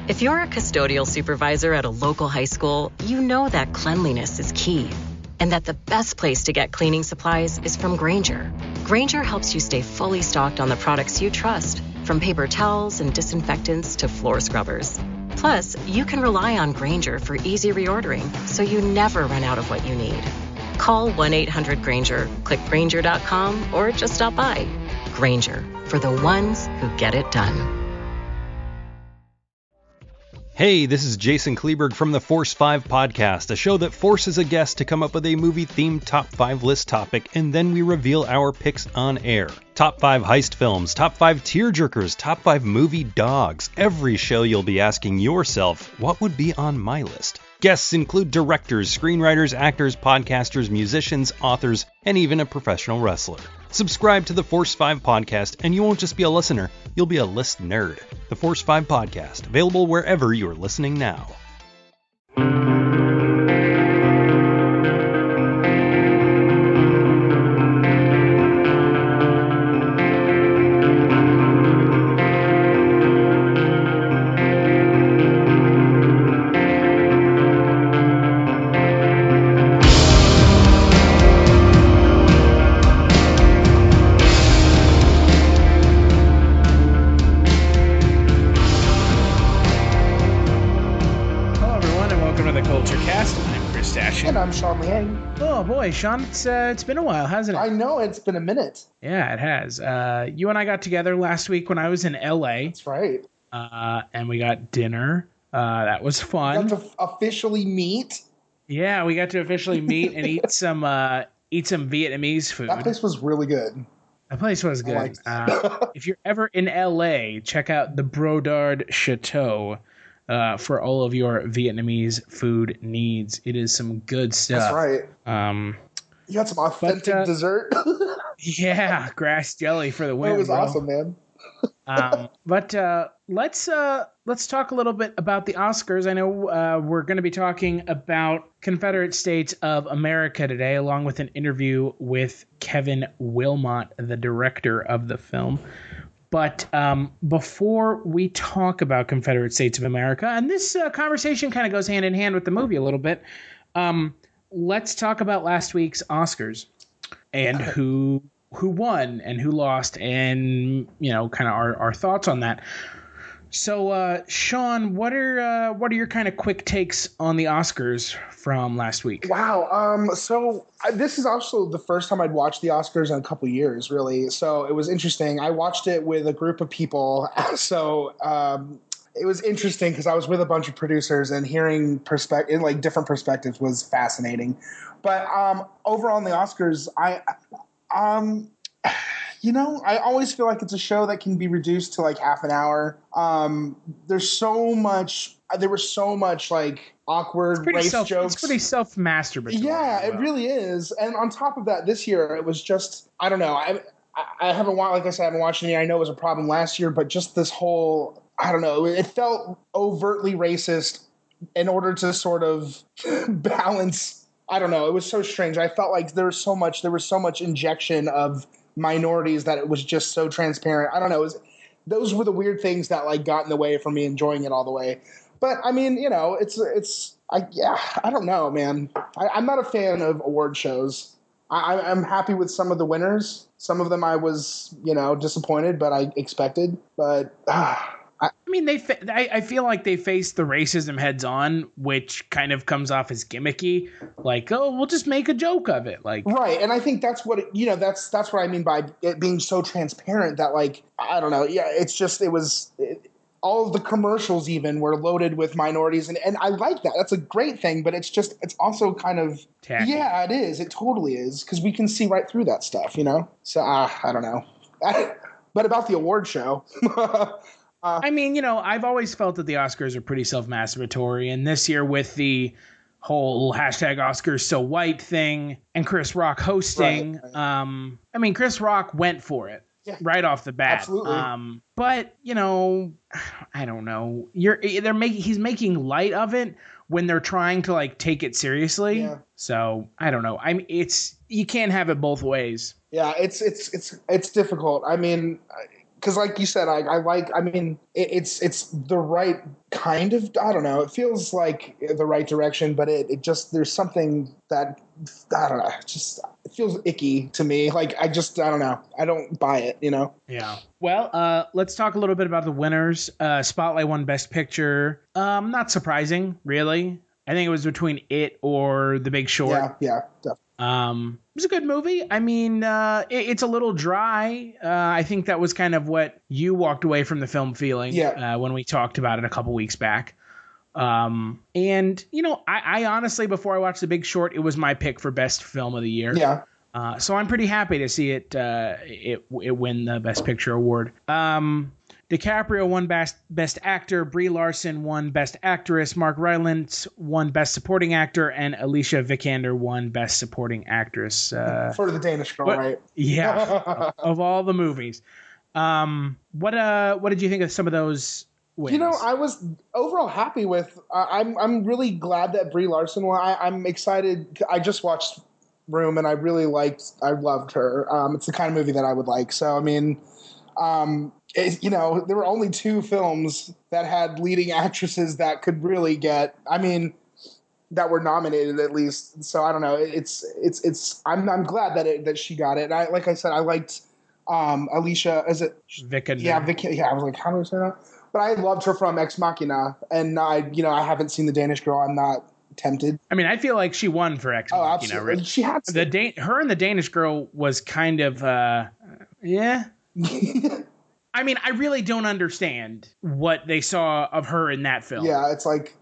If you're a custodial supervisor at a local high school, you know that cleanliness is key, and that the best place to get cleaning supplies is from Grainger. Grainger helps you stay fully stocked on the products you trust, from paper towels and disinfectants to floor scrubbers. Plus, you can rely on Grainger for easy reordering, so you never run out of what you need. Call 1-800-GRAINGER, click Grainger.com, or just stop by. Grainger, for the ones who get it done. Hey, this is Jason Kleberg from the Force 5 podcast, a show that forces a guest to come up with a movie-themed top 5 list topic, and then we reveal our picks on air. Top 5 heist films, top 5 tearjerkers, top 5 movie dogs. Every show you'll be asking yourself, what would be on my list? Guests include directors, screenwriters, actors, podcasters, musicians, authors, and even a professional wrestler. Subscribe to the Force 5 podcast, and you won't just be a listener, you'll be a list nerd. The Force 5 podcast, available wherever you're listening now. And I'm Sean Liang. Oh boy, Sean, it's been a while, hasn't it? I know, it's been a minute. Yeah, it has. You and I got together last week when I was in LA. That's right. And we got dinner. That was fun. We got to officially meet. Yeah, we got to officially meet and eat some Vietnamese food. That place was really good. That place was good. If you're ever in LA, check out the Brodard Chateau. For all of your Vietnamese food needs. It is some good stuff. That's right. You got some authentic dessert. Yeah, grass jelly for the win. It was awesome, man. But let's talk a little bit about the Oscars. I know we're going to be talking about Confederate States of America today, along with an interview with Kevin Willmott, the director of the film. But before we talk about Confederate States of America, and this conversation kind of goes hand in hand with the movie a little bit, let's talk about last week's Oscars and who won and who lost, and kind of our thoughts on that. So, Sean, what are your kind of quick takes on the Oscars from last week? Wow. So this is also the first time I'd watched the Oscars in a couple years, really. So it was interesting. I watched it with a group of people. So it was interesting because I was with a bunch of producers, and hearing different perspectives was fascinating. But overall in the Oscars, I always feel like it's a show that can be reduced to like half an hour. There was so much like awkward race jokes. It's pretty self-masturbatory. Yeah, it really is. And on top of that, this year it was just, I don't know. I haven't watched, like I said, I haven't watched any. I know it was a problem last year, but just this whole, I don't know. It felt overtly racist in order to sort of balance. I don't know. It was so strange. I felt like there was so much injection of minorities that it was just so transparent. I don't know. Those were the weird things that like got in the way for me enjoying it all the way. But I mean, I don't know, man. I'm not a fan of award shows. I'm happy with some of the winners. Some of them I was, disappointed, but I expected. But I mean, I feel like they faced the racism heads on, which kind of comes off as gimmicky. Like, oh, we'll just make a joke of it. Like, right. And I think that's what, that's what I mean by it being so transparent that, like, I don't know. Yeah, all of the commercials even were loaded with minorities. And I like that. That's a great thing. But it's also kind of, tacky. Yeah, it is. It totally is. Because we can see right through that stuff, So, I don't know. But about the award show... I mean, I've always felt that the Oscars are pretty self-masturbatory, and this year with the whole #Oscars so white thing and Chris Rock hosting, right. Chris Rock went for it right off the bat. Absolutely. But I don't know. He's making light of it when they're trying to like take it seriously. Yeah. So I don't know. You can't have it both ways. Yeah, it's difficult. I mean. because like you said, I mean, it's the right kind of, I don't know, it feels like the right direction, but it just, there's something that, I don't know, it feels icky to me. Like, I don't know. I don't buy it, you know? Yeah. Well, let's talk a little bit about the winners. Spotlight won Best Picture. Not surprising, really. I think it was between it or The Big Short. Yeah, definitely. It was a good movie. I mean, it's a little dry. I think that was kind of what you walked away from the film feeling when we talked about it a couple weeks back. And, you know, I honestly, before I watched The Big Short, it was my pick for Best Film of the Year. Yeah. So I'm pretty happy to see it win the Best Picture award. DiCaprio won Best Actor, Brie Larson won Best Actress, Mark Rylance won Best Supporting Actor, and Alicia Vikander won Best Supporting Actress. For the Danish Girl, right? Yeah, of all the movies. What did you think of some of those wins? You know, I was overall happy with. I'm really glad that Brie Larson won. I'm excited. I just watched Room, and I loved her. It's the kind of movie that I would like. So I mean, you know, there were only 2 films that had leading actresses that could really get, I mean, that were nominated at least. So I don't know. I'm glad that she got it. And like I said, I liked Alicia. Is it Vikander? Yeah, I was like, how do I say that? But I loved her from Ex Machina, and I haven't seen The Danish Girl. I'm not tempted. I mean, I feel like she won for Ex Machina. Absolutely. Right? She had to. Her and The Danish Girl was kind of yeah. I mean, I really don't understand what they saw of her in that film. Yeah, it's like,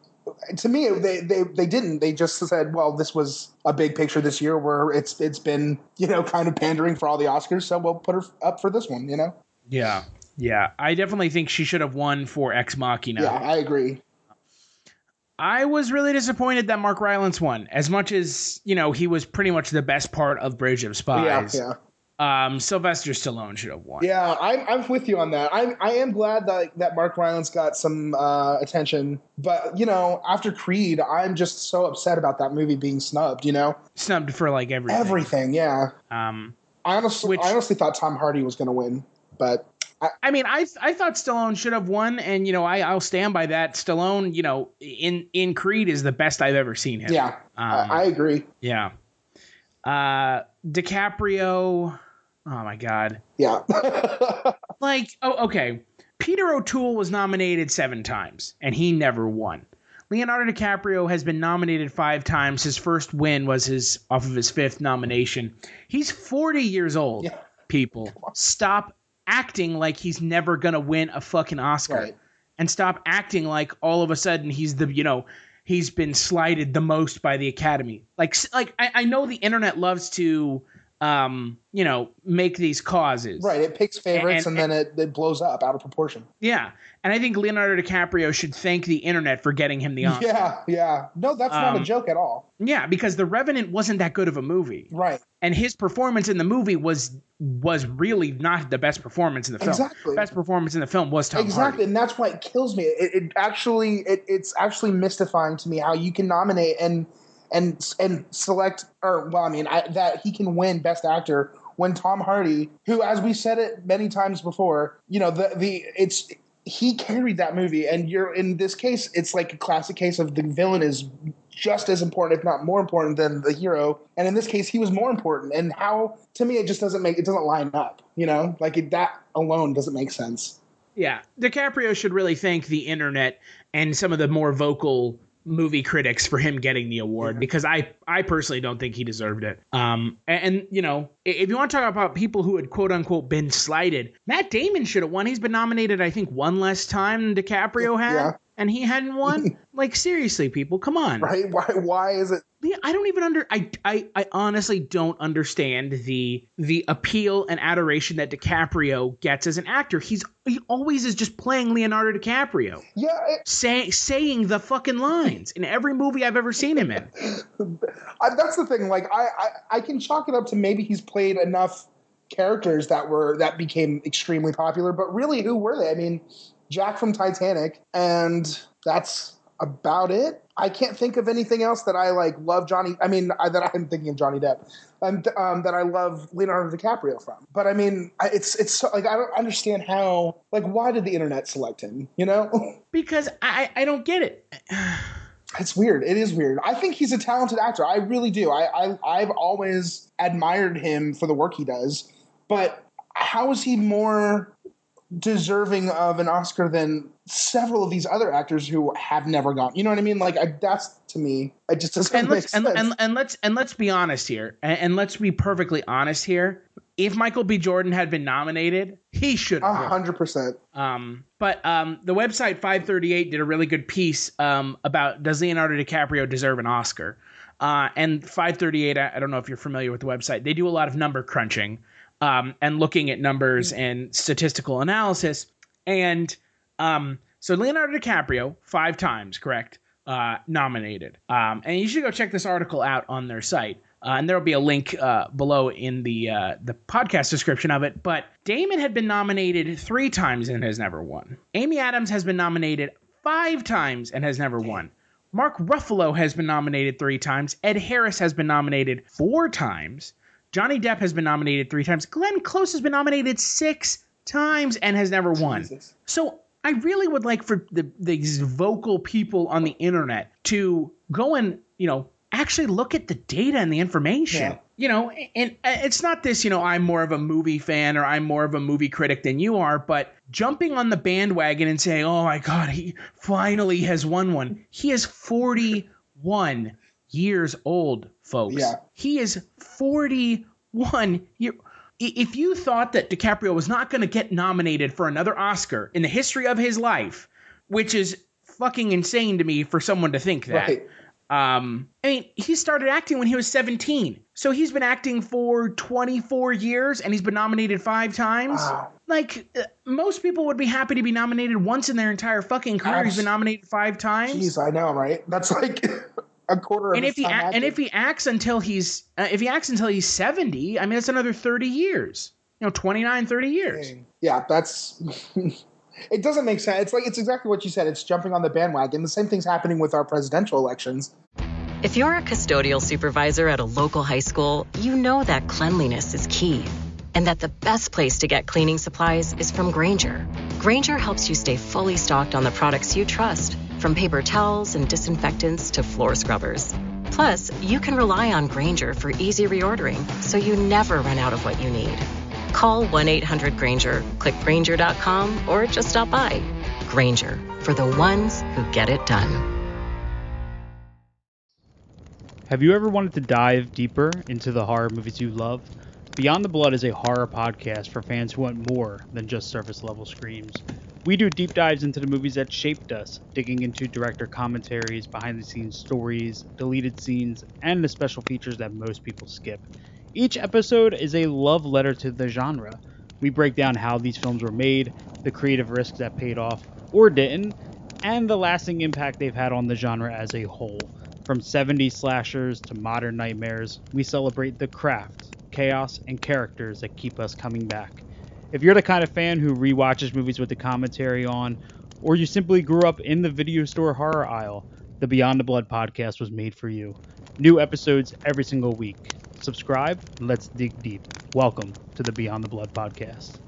to me, they didn't. They just said, well, this was a big picture this year where it's been, you know, kind of pandering for all the Oscars, so we'll put her up for this one, you know? Yeah. I definitely think she should have won for Ex Machina. Yeah, I agree. I was really disappointed that Mark Rylance won. As much as, you know, he was pretty much the best part of Bridge of Spies. Yeah. Sylvester Stallone should have won. Yeah, I'm with you on that. I am glad that Mark Rylance got some attention, but you know, after Creed, I'm just so upset about that movie being snubbed. You know, snubbed for like everything. Everything, yeah. I honestly thought Tom Hardy was going to win, but I mean, I thought Stallone should have won, and you know, I'll stand by that. Stallone, you know, in Creed is the best I've ever seen him. Yeah, I agree. Yeah. DiCaprio. Oh my God. Yeah. Okay. Peter O'Toole was nominated 7 times and he never won. Leonardo DiCaprio has been nominated 5 times. His first win was off of his 5th nomination. He's 40 years old. Yeah. People, stop acting like he's never going to win a fucking Oscar. Right. And stop acting like all of a sudden he's he's been slighted the most by the Academy. Like I know the internet loves to you know, make these causes. Right. It picks favorites and then it blows up out of proportion. Yeah. And I think Leonardo DiCaprio should thank the internet for getting him the Oscar. Yeah. No, that's not a joke at all. Yeah, because The Revenant wasn't that good of a movie. Right. And his performance in the movie was really not the best performance in the film. Exactly. Best performance in the film was Tom Hardy. And that's why it kills me. It's actually mystifying to me how you can nominate and select, that he can win Best Actor when Tom Hardy, who, as we said it many times before, you know, he carried that movie, and in this case, it's like a classic case of the villain is just as important, if not more important, than the hero. And in this case, he was more important. And how, to me, it just doesn't line up. You know, like that alone doesn't make sense. Yeah, DiCaprio should really thank the internet and some of the more vocal movie critics for him getting the award, because I personally don't think he deserved it. And you know, if you want to talk about people who had quote unquote been slighted, Matt Damon should have won. He's been nominated, I think, 1 less time than DiCaprio had, and he hadn't won. Like, seriously, people, come on. Right? Why is it? I don't even I honestly don't understand the appeal and adoration that DiCaprio gets as an actor. He always is just playing Leonardo DiCaprio. Yeah. Saying the fucking lines in every movie I've ever seen him in. That's the thing. Like, I can chalk it up to maybe he's played enough characters that became extremely popular, but really, who were they? I mean, Jack from Titanic, and that's about it. I can't think of anything else that I like love that I'm thinking of Johnny Depp, and that I love Leonardo DiCaprio from. But I mean, it's so, like, I don't understand how, like, why did the internet select him? You know? Because I don't get it. It's weird. It is weird. I think he's a talented actor. I really do. I've always admired him for the work he does. But how is he more deserving of an Oscar than several of these other actors who have never gone? You know what I mean? Like, that's, to me, it just doesn't make sense. And let's be honest here, and let's be perfectly honest here. If Michael B. Jordan had been nominated, he should have. 100%. But the website 538 did a really good piece about, does Leonardo DiCaprio deserve an Oscar? And 538, I don't know if you're familiar with the website. They do a lot of number crunching and looking at numbers and statistical analysis. And so Leonardo DiCaprio, 5 times, correct, nominated. And you should go check this article out on their site. And there will be a link below in the podcast description of it. But Damon had been nominated 3 times and has never won. Amy Adams has been nominated 5 times and has never won. Mark Ruffalo has been nominated 3 times. Ed Harris has been nominated 4 times. Johnny Depp has been nominated 3 times. Glenn Close has been nominated 6 times and has never won. Jesus. So I really would like for these vocal people on the internet to go and, actually look at the data and the information. Yeah. And it's not this, I'm more of a movie fan or I'm more of a movie critic than you are, but jumping on the bandwagon and saying, oh my God, he finally has won one. He is 41 years old, folks. Yeah. He is 41 years. If you thought that DiCaprio was not going to get nominated for another Oscar in the history of his life, which is fucking insane to me for someone to think that. Right. He started acting when he was 17. So he's been acting for 24 years and he's been nominated 5 times. Wow. Most people would be happy to be nominated once in their entire fucking career. He's been nominated 5 times. Jeez, I know, right? That's like a quarter of his time acting. And if he acts until he's 70, I mean, that's another 30 years. 29, 30 years. Dang. Yeah, that's it doesn't make sense. It's exactly what you said. It's jumping on the bandwagon. The same thing's happening with our presidential elections. If you're a custodial supervisor at a local high school, you know that cleanliness is key, and that the best place to get cleaning supplies is from Grainger. Grainger helps you stay fully stocked on the products you trust, from paper towels and disinfectants to floor scrubbers. Plus, you can rely on Grainger for easy reordering, so you never run out of what you need. Call 1-800-GRAINGER, click Grainger.com, or just stop by. Grainger, for the ones who get it done. Have you ever wanted to dive deeper into the horror movies you love? Beyond the Blood is a horror podcast for fans who want more than just surface-level screams. We do deep dives into the movies that shaped us, digging into director commentaries, behind-the-scenes stories, deleted scenes, and the special features that most people skip. Each episode is a love letter to the genre. We break down how these films were made, the creative risks that paid off or didn't, and the lasting impact they've had on the genre as a whole. From 70s slashers to modern nightmares, we celebrate the craft, chaos, and characters that keep us coming back. If you're the kind of fan who rewatches movies with the commentary on, or you simply grew up in the video store horror aisle, the Beyond the Blood podcast was made for you. New episodes every single week. Subscribe, and let's dig deep. Welcome to the Beyond the Blood podcast.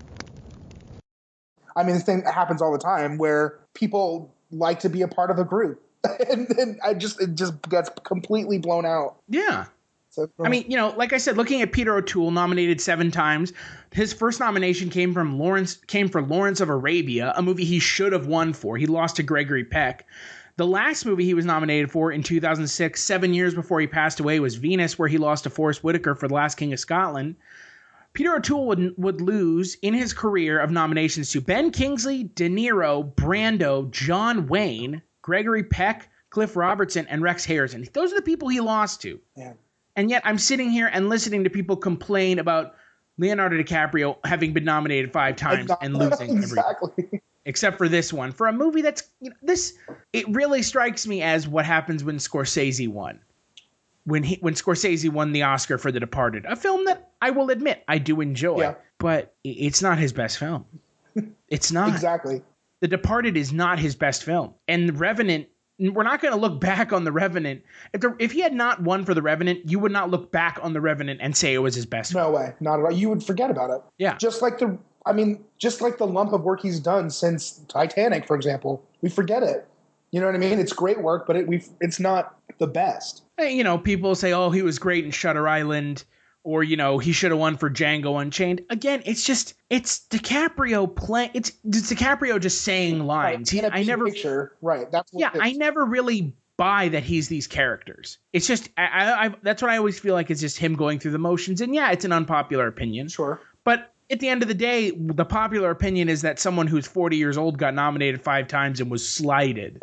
I mean, this thing happens all the time where people like to be a part of a group. and it just gets completely blown out. Yeah. So, I mean, like I said, looking at Peter O'Toole, nominated 7 times. His first nomination came for Lawrence of Arabia, a movie he should have won for. He lost to Gregory Peck. The last movie he was nominated for in 2006, 7 years before he passed away, was Venus, where he lost to Forrest Whitaker for The Last King of Scotland. Peter O'Toole would lose in his career of nominations to Ben Kingsley, De Niro, Brando, John Wayne, Gregory Peck, Cliff Robertson, and Rex Harrison. Those are the people he lost to. Yeah. And yet I'm sitting here and listening to people complain about Leonardo DiCaprio having been nominated 5 times and losing every, except for this one, for a movie that's it really strikes me as what happens when Scorsese won. When Scorsese won the Oscar for The Departed, a film that I will admit I do enjoy, but it's not his best film. It's not. Exactly. The Departed is not his best film. And The Revenant we're not going to look back on The Revenant. If he had not won for The Revenant, you would not look back on The Revenant and say it was his best No film. way. Not at all. You would forget about it. Yeah. Just like the lump of work he's done since Titanic, for example. We forget it. You know what I mean? It's great work, but it's not the best. People say, oh, he was great in Shutter Island, or, he should have won for Django Unchained. Again, it's DiCaprio playing. It's DiCaprio just saying lines. Right. I never picture. Right. That's what I never really buy that he's these characters. It's just I that's what I always feel like. It's just him going through the motions. And yeah, it's an unpopular opinion. Sure. But at the end of the day, the popular opinion is that someone who's 40 years old got nominated 5 times and was slighted.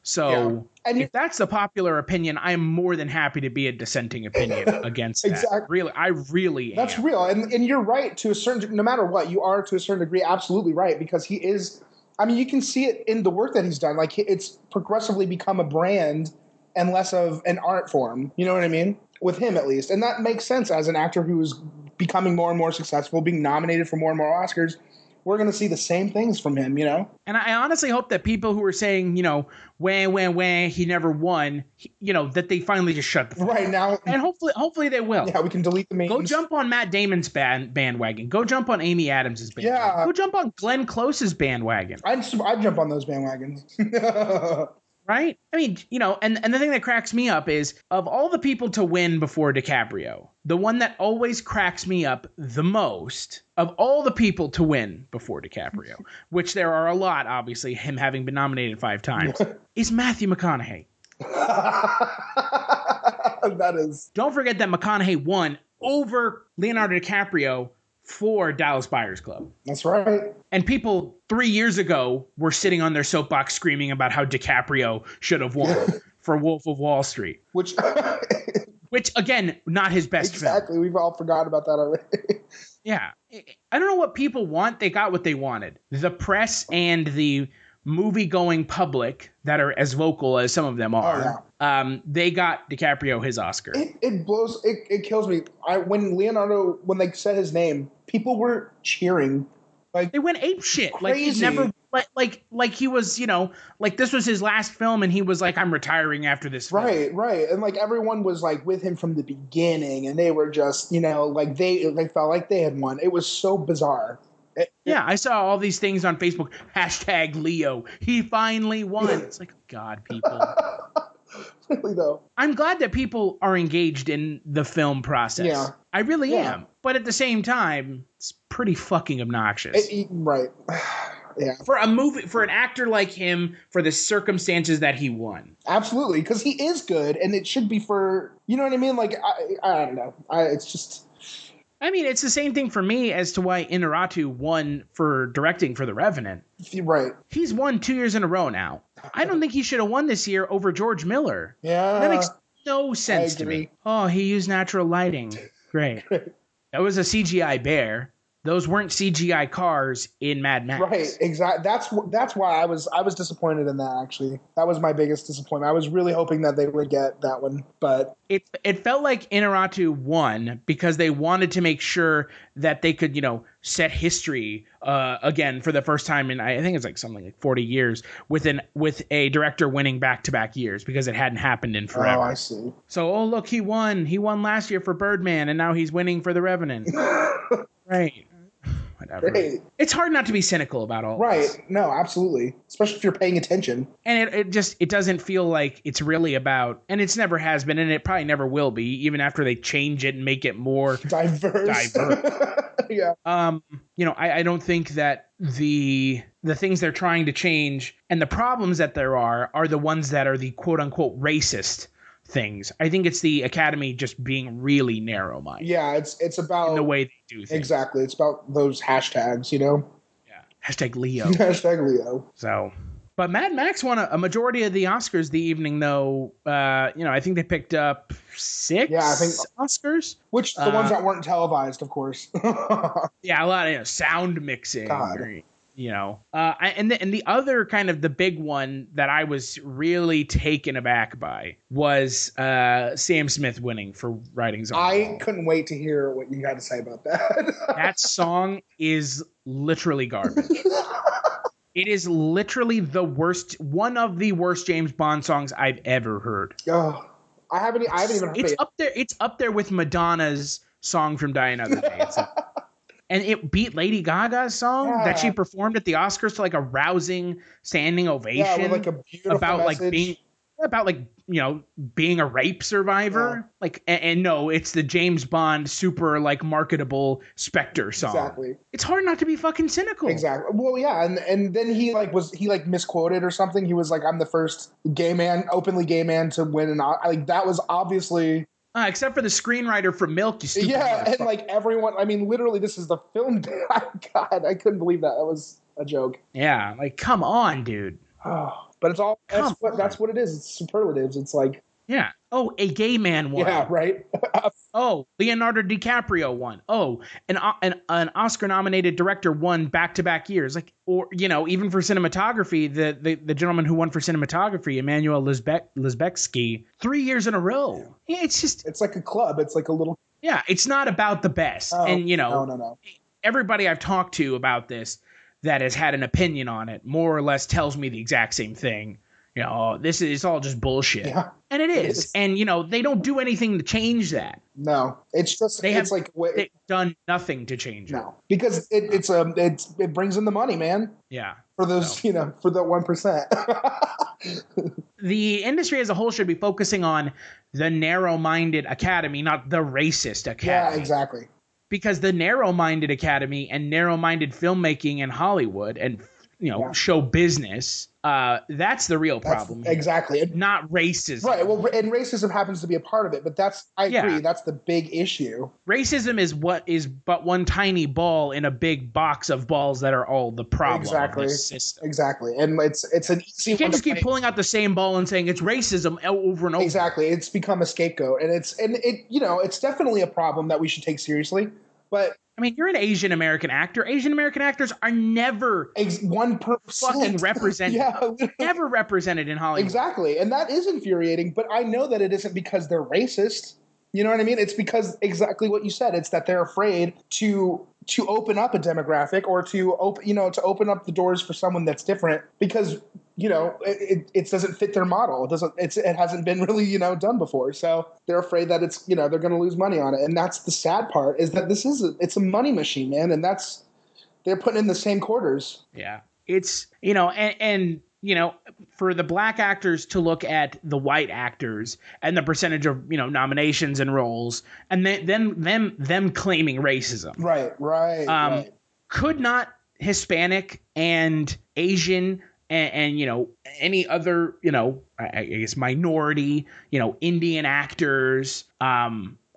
So and if that's the popular opinion, I am more than happy to be a dissenting opinion against that. Exactly. Really, I really am. That's real. And you're right to a certain, no matter what, you are to a certain degree absolutely right, because he is, I mean, you can see it in the work that he's done. Like, it's progressively become a brand and less of an art form. You know what I mean? With him, at least. And that makes sense as an actor who is becoming more and more successful, being nominated for more and more Oscars. We're going to see the same things from him, And I honestly hope that people who are saying, wah, he never won, that they finally just shut the fuck right now. And hopefully they will. Yeah, we can delete the memes. Go jump on Matt Damon's bandwagon. Go jump on Amy Adams' bandwagon. Yeah. Go jump on Glenn Close's bandwagon. I'd jump on those bandwagons. Right? I mean, and the thing that cracks me up is, of all the people to win before DiCaprio, the one that always cracks me up the most, of all the people to win before DiCaprio, which there are a lot, obviously, him having been nominated 5 times, is Matthew McConaughey. That is. Don't forget that McConaughey won over Leonardo DiCaprio for Dallas Buyers Club. That's right. And people 3 years ago were sitting on their soapbox screaming about how DiCaprio should have won for Wolf of Wall Street. Which again, not his best film. Exactly. We've all forgotten about that already. Yeah. I don't know what people want. They got what they wanted. The press and the movie-going public that are as vocal as some of them are, they got DiCaprio his Oscar. It kills me. When they said his name, people were cheering. Like, they went ape shit. Crazy. Like he never, like he was, like this was his last film, and he was like, I'm retiring after this film. Right. And like everyone was like with him from the beginning, and they were just, like they felt like they had won. It was so bizarre. I saw all these things on Facebook. #Leo. He finally won. It's like, God, people. Really, though. I'm glad that people are engaged in the film process. Yeah. I really am. But at the same time, it's pretty fucking obnoxious. Right. Yeah. For a movie, for an actor like him, for the circumstances that he won. Absolutely. Because he is good, and it should be for, you know what I mean? Like, I don't know. It's just... I mean, it's the same thing for me as to why Inarritu won for directing for The Revenant. Right. He's won 2 years in a row now. I don't think he should have won this year over George Miller. Yeah. That makes no sense to me. Oh, he used natural lighting. Great. That was a CGI bear. Those weren't CGI cars in Mad Max. Right, exactly. That's why I was disappointed in that, actually. That was my biggest disappointment. I was really hoping that they would get that one, but... It felt like Inarritu won because they wanted to make sure that they could, set history again for the first time in, I think it's like something like 40 years, with a director winning back-to-back years, because it hadn't happened in forever. Oh, I see. So, look, he won. He won last year for Birdman, and now he's winning for The Revenant. Right. Whatever. Great. It's hard not to be cynical about all this. Right. No, absolutely. Especially if you're paying attention. And it doesn't feel like it's really about, and it's never has been, and it probably never will be, even after they change it and make it more diverse. Yeah. I don't think that the things they're trying to change and the problems that there are the ones that are the quote unquote racist things. I think it's the Academy just being really narrow-minded. Yeah, it's about in the way they do things. Exactly. It's about those hashtags, Yeah. #Leo. #Leo. So, but Mad Max won a majority of the Oscars the evening, though. I think they picked up 6 Oscars. Which the ones that weren't televised, of course. Yeah, a lot of sound mixing. God. And the other kind of the big one that I was really taken aback by was Sam Smith winning for Writings on the Wall. I couldn't wait to hear what you had to say about that. That song is literally garbage. It is literally the worst, one of the worst James Bond songs I've ever heard. Oh, I haven't even heard it. It's up there with Madonna's song from Die Another Day. And it beat Lady Gaga's song that she performed at the Oscars to like a rousing standing ovation. Yeah, with like a beautiful message. Being a rape survivor. Yeah. Like, and no, it's the James Bond super like marketable Spectre song. Exactly. It's hard not to be fucking cynical. Exactly. Well, yeah, and then he misquoted or something. He was like, "I'm the first openly gay man to win," and like that was obviously. Except for the screenwriter for Milk, you stupid. Yeah, and like everyone, I mean, literally, this is the film. God, I couldn't believe that. That was a joke. Yeah, like come on, dude. But it's all that's what it is. It's superlatives. It's like Oh, a gay man won. Yeah, right. Oh, Leonardo DiCaprio won. Oh, an Oscar-nominated director won back-to-back years. Like, or even for cinematography, the gentleman who won for cinematography, Emmanuel Lubezki, 3 years in a row. Yeah, it's like a club. It's like a little. Yeah, it's not about the best. Oh, and no. Everybody I've talked to about this that has had an opinion on it more or less tells me the exact same thing. This is all just bullshit. Yeah. And it is. And, they don't do anything to change that. No, it's just, they've done nothing to change it. No, because it brings in the money, man. Yeah. For those, for the 1%. The industry as a whole should be focusing on the narrow-minded academy, not the racist academy. Yeah, exactly. Because the narrow-minded academy and narrow-minded filmmaking in Hollywood and show business, that's the real problem. Exactly. Not racism. Right. Well, and racism happens to be a part of it, but I agree. That's the big issue. Racism is what is but one tiny ball in a big box of balls that are all the problem. Exactly. Of this system. Exactly. And it's an easy. You can't just keep pulling out the same ball and saying it's racism over and over. Exactly. It's become a scapegoat, and it's definitely a problem that we should take seriously. But I mean, you're an Asian American actor. Asian American actors are never 1% fucking represented. Never represented in Hollywood. Exactly, and that is infuriating. But I know that it isn't because they're racist. You know what I mean? It's because exactly what you said. It's that they're afraid to open up a demographic or to open up the doors for someone that's different because it doesn't fit their model. It hasn't been really done before. So they're afraid that it's they're going to lose money on it. And that's the sad part is that it's a money machine, man. And they're putting in the same quarters. Yeah, it's for the black actors to look at the white actors and the percentage of nominations and roles, and then them claiming racism. Right. Could not Hispanic and Asian and any other I guess minority Indian actors,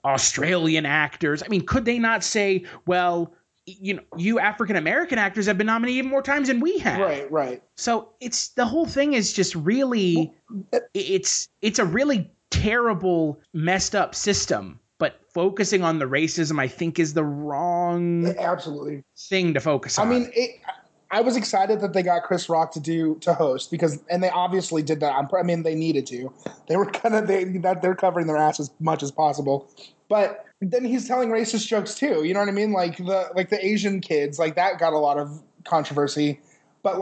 Australian actors, I mean, could they not say, well, you African American actors have been nominated even more times than we have. Right. So the whole thing is just really, it's a really terrible, messed up system. But focusing on the racism, I think, is the wrong thing to focus on. I mean, I was excited that they got Chris Rock to host and they obviously did that. I mean, they needed to. They were they're covering their ass as much as possible. But then he's telling racist jokes too. You know what I mean? Like the Asian kids, like that got a lot of controversy. But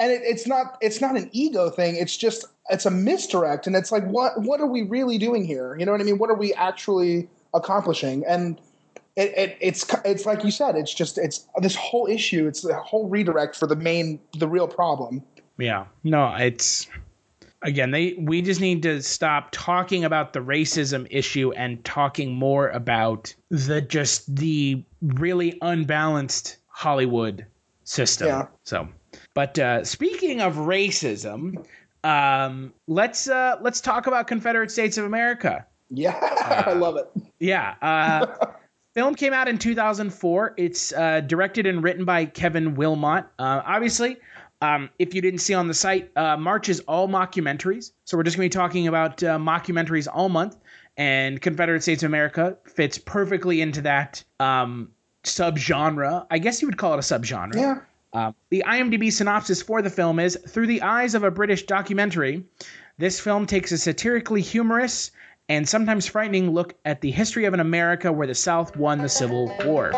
it's not an ego thing. It's a misdirect, and it's like what are we really doing here? You know what I mean? What are we actually accomplishing? And it's like you said. It's this whole issue. It's a whole redirect for the real problem. Yeah. No. Again, we just need to stop talking about the racism issue and talking more about the really unbalanced Hollywood system. Yeah. So, but speaking of racism, let's talk about Confederate States of America. Yeah, I love it. Yeah. Film came out in 2004. It's directed and written by Kevin Willmott. Obviously. If you didn't see on the site, March is all mockumentaries. So we're just going to be talking about mockumentaries all month. And Confederate States of America fits perfectly into that subgenre. I guess you would call it a subgenre. Yeah. The IMDb synopsis for the film is, through the eyes of a British documentary, this film takes a satirically humorous and sometimes frightening look at the history of an America where the South won the Civil War.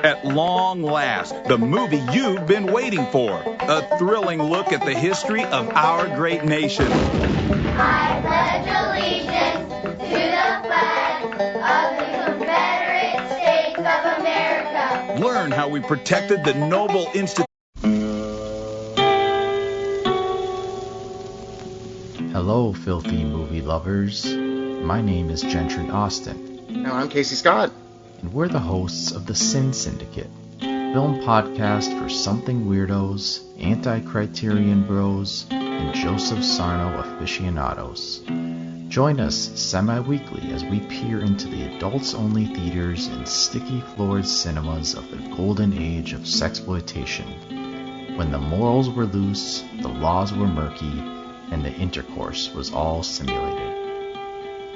At long last, the movie you've been waiting for. A thrilling look at the history of our great nation. I pledge allegiance to the flag of the Confederate States of America. Learn how we protected the noble institution. Hello, filthy movie lovers. My name is Gentry Austin. And I'm Casey Scott. And we're the hosts of the Sin Syndicate, film podcast for something weirdos, anti-criterion bros, and Joseph Sarno aficionados. Join us semi-weekly as we peer into the adults-only theaters and sticky-floored cinemas of the golden age of sexploitation, when the morals were loose, the laws were murky, and the intercourse was all simulated.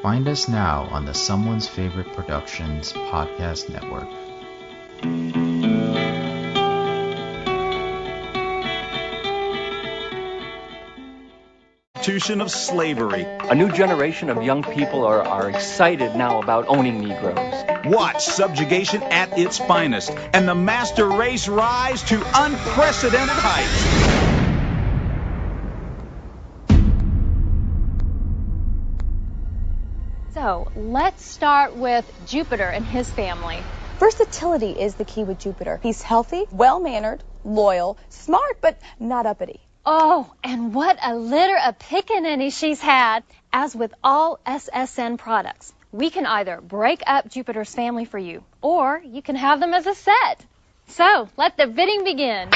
Find us now on the Someone's Favorite Productions podcast network. Of slavery. A new generation of young people are excited now about owning Negroes. Watch subjugation at its finest and the master race rise to unprecedented heights. So let's start with Jupiter and his family. Versatility is the key with Jupiter. He's healthy, well-mannered, loyal, smart, but not uppity. Oh, and what a litter of pickaninny she's had. As with all SSN products, we can either break up Jupiter's family for you, or you can have them as a set. So let the bidding begin.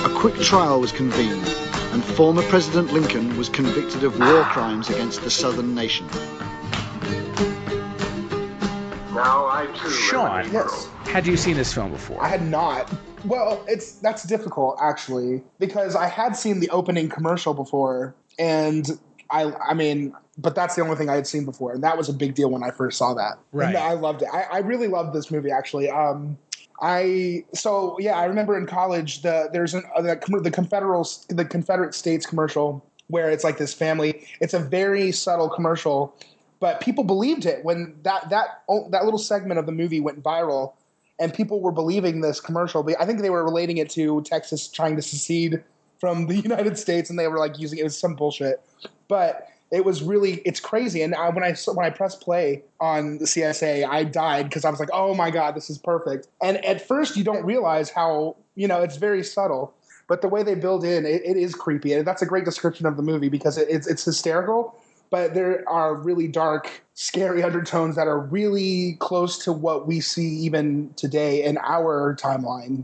A quick trial was convened, and former President Lincoln was convicted of war crimes against the Southern nation. Now I too. Sean, yes. Had you seen this film before? I had not. Well, that's difficult actually, because I had seen the opening commercial before, and I mean, but that's the only thing I had seen before, and that was a big deal when I first saw that. Right. And I loved it. I really loved this movie actually. I remember in college there's the Confederate States commercial where it's like this family. It's a very subtle commercial, but people believed it when that little segment of the movie went viral, and people were believing this commercial. I think they were relating it to Texas trying to secede from the United States, and they were like using it as some bullshit. But it's crazy. And when I pressed play on the C.S.A, I died because I was like, oh my God, this is perfect. And at first you don't realize how, it's very subtle, but the way they build in, it is creepy. And that's a great description of the movie because it's hysterical, but there are really dark, scary undertones that are really close to what we see even today in our timeline,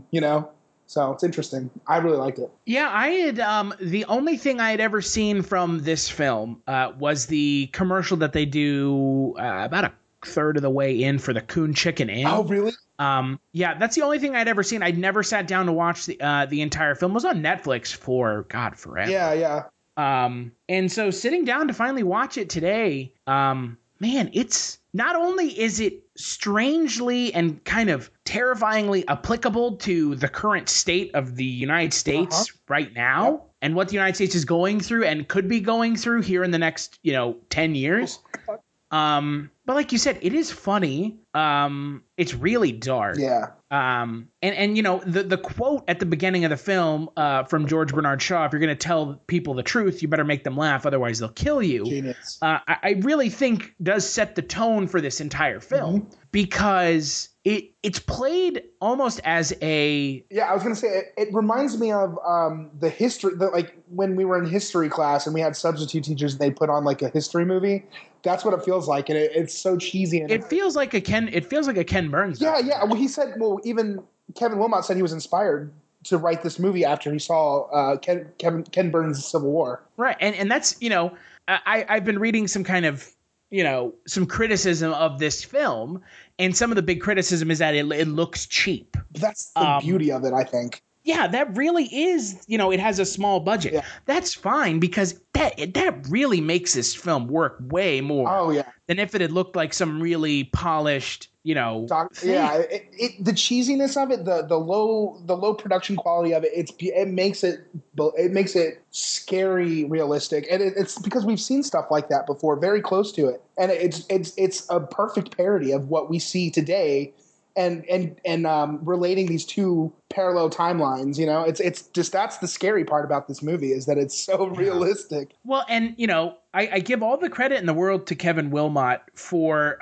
So it's interesting. I really liked it. Yeah, I had the only thing I had ever seen from this film was the commercial that they do about a third of the way in for the Coon Chicken Inn. Oh, really? Yeah, that's the only thing I'd ever seen. I'd never sat down to watch the entire film. It was on Netflix for, God, forever. Yeah. And so sitting down to finally watch it today, man, it's not only is it strangely and kind of terrifyingly applicable to the current state of the United States right now and what the United States is going through and could be going through here in the next, 10 years. But like you said, it is funny. It's really dark. Yeah. And the quote at the beginning of the film from George Bernard Shaw, if you're going to tell people the truth, you better make them laugh, otherwise they'll kill you. Genius. I really think does set the tone for this entire film because it's played almost as a... Yeah, I was going to say, it reminds me of the history, like when we were in history class and we had substitute teachers, they put on like a history movie. That's what it feels like, and it's so cheesy. And it feels like a Ken Burns. Yeah. Well, he said. Well, even Kevin Willmott said he was inspired to write this movie after he saw Ken Burns' Civil War. Right, and that's I've been reading some kind of some criticism of this film, and some of the big criticism is that it looks cheap. That's the beauty of it, I think. yeah, that really is, it has a small budget. Yeah. That's fine because that really makes this film work way more than if it had looked like some really polished, thing. Yeah, the cheesiness of it, the low production quality of it, it makes it scary realistic, and it's because we've seen stuff like that before, very close to it, and it's a perfect parody of what we see today. And relating these two parallel timelines, it's just, that's the scary part about this movie, is that it's so realistic. Well, and I give all the credit in the world to Kevin Willmott for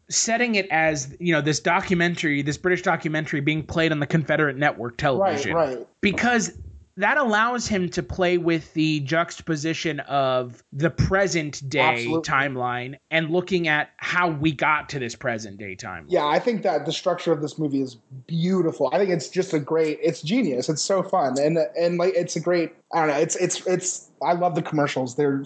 setting it as this British documentary being played on the Confederate network television, right? Because that allows him to play with the juxtaposition of the present day timeline and looking at how we got to this present day timeline. Yeah, I think that the structure of this movie is beautiful. I think it's just it's genius. It's so fun. And like, it's a great, I don't know, I love the commercials. They're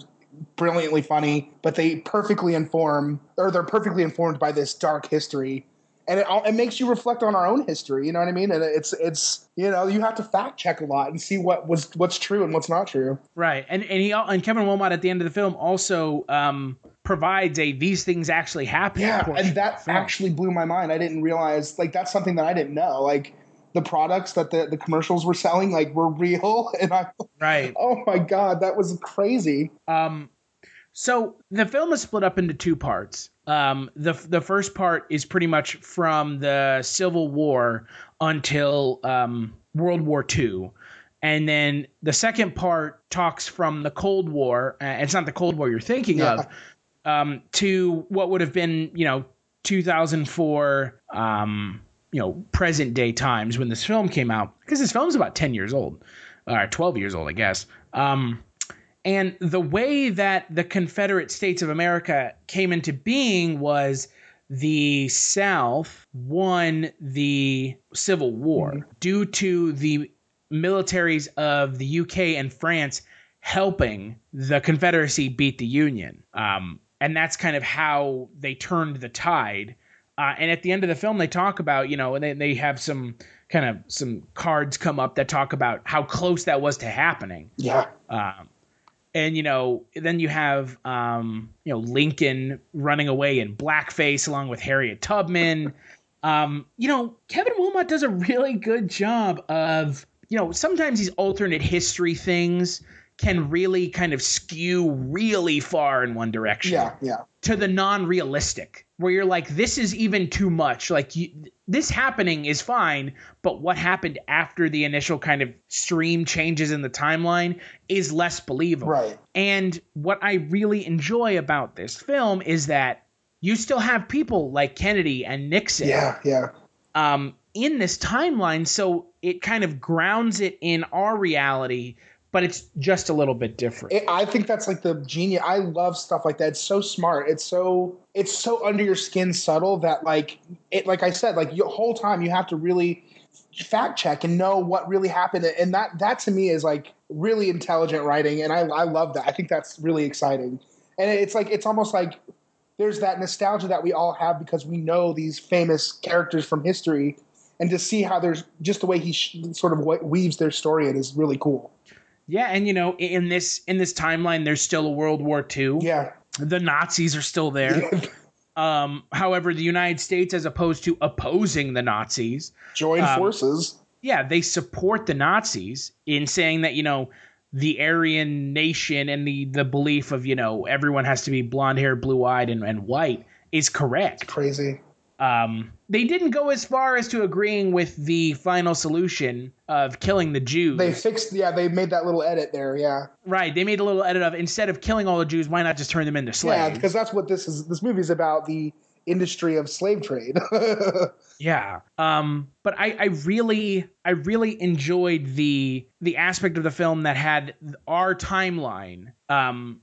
brilliantly funny, but they're perfectly informed by this dark history. And it makes you reflect on our own history, you know what I mean? And it's you have to fact check a lot and see what's true and what's not true. Right. And Kevin Willmott at the end of the film also provides these things actually happen. Yeah, and that actually blew my mind. I didn't realize, like, that's something that I didn't know. Like, the products that the commercials were selling, like, were real. And right. Oh my God, that was crazy. So the film is split up into two parts. The first part is pretty much from the Civil War until World War II. And then the second part talks from the Cold War. It's not the Cold War you're thinking of, to what would have been, 2004, present day times when this film came out. Because this film's about 10 years old, or 12 years old, I guess. And the way that the Confederate States of America came into being was the South won the Civil War due to the militaries of the UK and France helping the Confederacy beat the Union. And that's kind of how they turned the tide. And at the end of the film, they talk about, and they have some cards come up that talk about how close that was to happening. Yeah. And, then you have, Lincoln running away in blackface along with Harriet Tubman. Kevin Willmott does a really good job of, sometimes these alternate history things can really kind of skew really far in one direction. Yeah. To the non-realistic, where you're like, this is even too much. Like, this happening is fine, but what happened after the initial kind of stream changes in the timeline is less believable. Right. And what I really enjoy about this film is that you still have people like Kennedy and Nixon. Yeah. In this timeline, so it kind of grounds it in our reality, but it's just a little bit different. I think that's like the genius. I love stuff like that. It's so smart. It's so under your skin subtle that, like I said, like, the whole time you have to really fact check and know what really happened. And that to me is like really intelligent writing. And I love that. I think that's really exciting. And it's almost like there's that nostalgia that we all have because we know these famous characters from history, and to see how there's just the way he sort of weaves their story in is really cool. Yeah, and in this timeline, there's still a World War II. Yeah, the Nazis are still there. However, the United States, as opposed to opposing the Nazis, join forces. Yeah, they support the Nazis in saying that the Aryan nation and the belief of everyone has to be blonde hair, blue eyed, and white is correct. It's crazy. They didn't go as far as to agreeing with the final solution of killing the Jews. They made that little edit there, yeah. Right, they made a little edit of, instead of killing all the Jews, why not just turn them into slaves? Yeah, because that's what this movie is about, the industry of slave trade. Yeah. But I really enjoyed the aspect of the film that had our timeline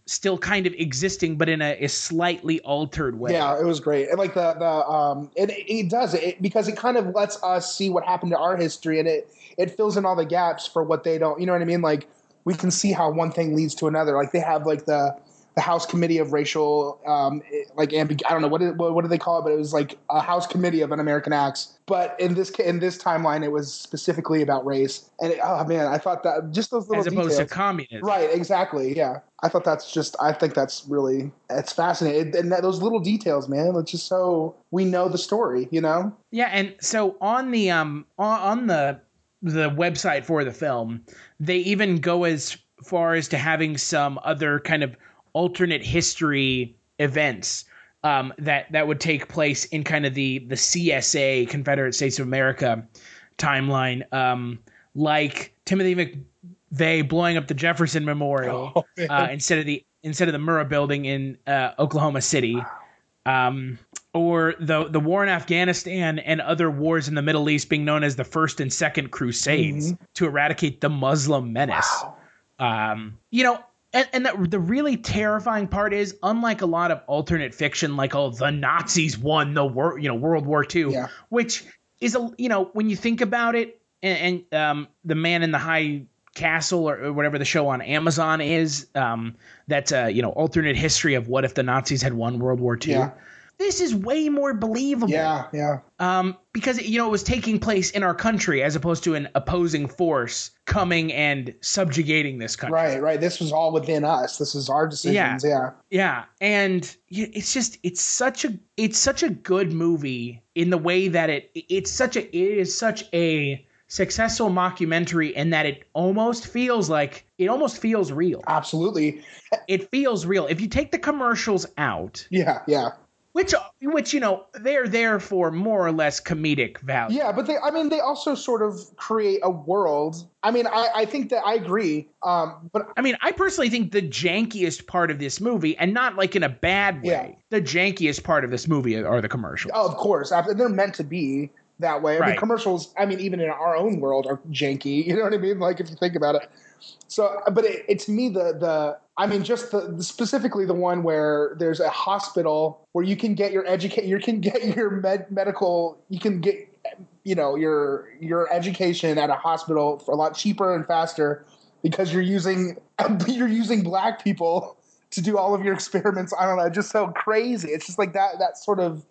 still kind of existing, but in a slightly altered way. Yeah, it was great. And like it does it because it kind of lets us see what happened to our history, and it fills in all the gaps for what they don't, you know what I mean? Like, we can see how one thing leads to another. Like, they have like the the House Committee of Racial, I don't know what do they call it, but it was like a House Committee of Un-American Acts. But in this timeline, it was specifically about race. And I thought that just those little details. As opposed to communism. Right, exactly, yeah. I think that's it's fascinating. And those little details, man, it's just so we know the story, you know? Yeah, and so on the website for the film, they even go as far as to having some other kind of alternate history events that would take place in kind of the C.S.A. Confederate States of America timeline, like Timothy McVeigh blowing up the Jefferson Memorial instead of the Murrah Building in Oklahoma City. Or the war in Afghanistan and other wars in the Middle East being known as the First and Second Crusades to eradicate the Muslim menace. Wow. And the really terrifying part is, unlike a lot of alternate fiction, like, the Nazis won the World War II, which is when you think about it, and the Man in the High Castle or whatever the show on Amazon is, that's alternate history of what if the Nazis had won World War II. Yeah. This is way more believable. Yeah. Because it was taking place in our country as opposed to an opposing force coming and subjugating this country. Right. This was all within us. This is our decisions. Yeah. And it's such a good movie in the way that it is such a successful mockumentary, in that it almost feels real. Absolutely. It feels real. If you take the commercials out. Yeah. Which they're there for more or less comedic value. Yeah, but they also sort of create a world. I think that I agree. But I personally think the jankiest part of this movie, and not like in a bad way, the jankiest part of this movie are the commercials. Oh, of course. They're meant to be that way. Right. Commercials, even in our own world, are janky. You know what I mean? Like, if you think about it. So, but it's me, specifically the one where there's a hospital where you can get your your education at a hospital for a lot cheaper and faster because you're using black people to do all of your experiments. I don't know, just so crazy. It's just like that sort of,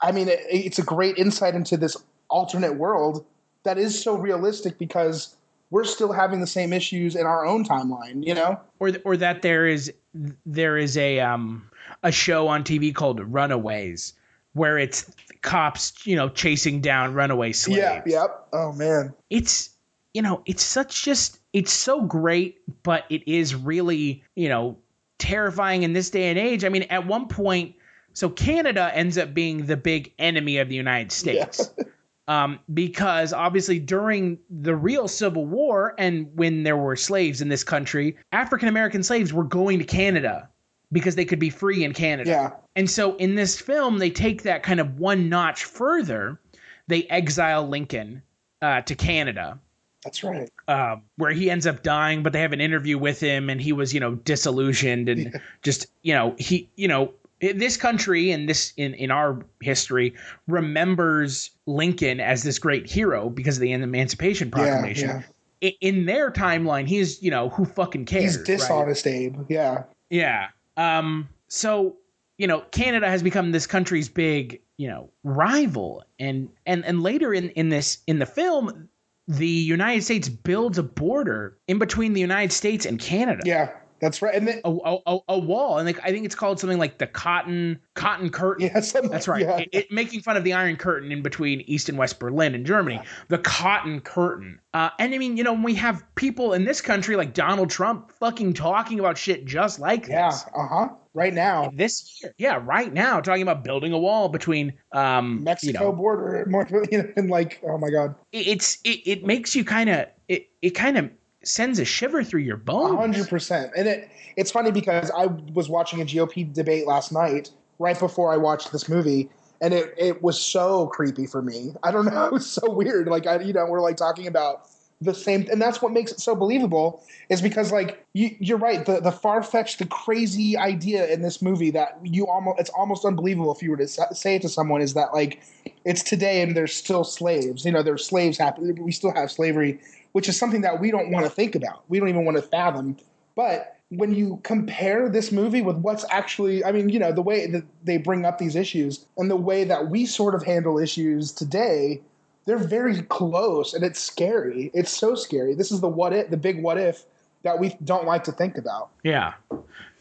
it's a great insight into this alternate world that is so realistic because we're still having the same issues in our own timeline, you know? Or that there is a show on TV called Runaways, where it's cops, chasing down runaway slaves. Yeah, yep. Oh man. It's so great, but it is really, terrifying in this day and age. At one point, so Canada ends up being the big enemy of the United States. Yeah. Because obviously during the real Civil War and when there were slaves in this country, African-American slaves were going to Canada because they could be free in Canada. Yeah. And so in this film, they take that kind of one notch further. They exile Lincoln to Canada. That's right. Where he ends up dying, but they have an interview with him and he was, disillusioned and this country and this in our history remembers Lincoln as this great hero because of the Emancipation Proclamation. Yeah. In their timeline, he's, who fucking cares? He's dishonest, right? Abe. Yeah. Yeah. So, Canada has become this country's big, rival. And later in the film, the United States builds a border in between the United States and Canada. Yeah. That's right. And then, a wall. And I think it's called something like the Cotton Curtain. Yeah, that's right. Yeah. It making fun of the Iron Curtain in between East and West Berlin and Germany. Yeah. The Cotton Curtain. And when we have people in this country like Donald Trump fucking talking about shit just like this. Yeah. Uh-huh. Right now. This year. Yeah, right now. Talking about building a wall between Mexico border and like, oh my God. It makes you kind of it kind of sends a shiver through your bones. 100%. And it's funny because I was watching a GOP debate last night right before I watched this movie, and it was so creepy for me. I don't know. It was so weird. Like, we're like talking about the same, and that's what makes it so believable is because like you're right. The far-fetched, the crazy idea in this movie that it's almost unbelievable if you were to say it to someone is that like it's today and there's still slaves. There's slaves happening. We still have slavery, which is something that we don't want to think about. We don't even want to fathom. But when you compare this movie with what's actually, I mean, the way that they bring up these issues and the way that we sort of handle issues today, they're very close, and it's scary. It's so scary. This is the big what if that we don't like to think about. Yeah.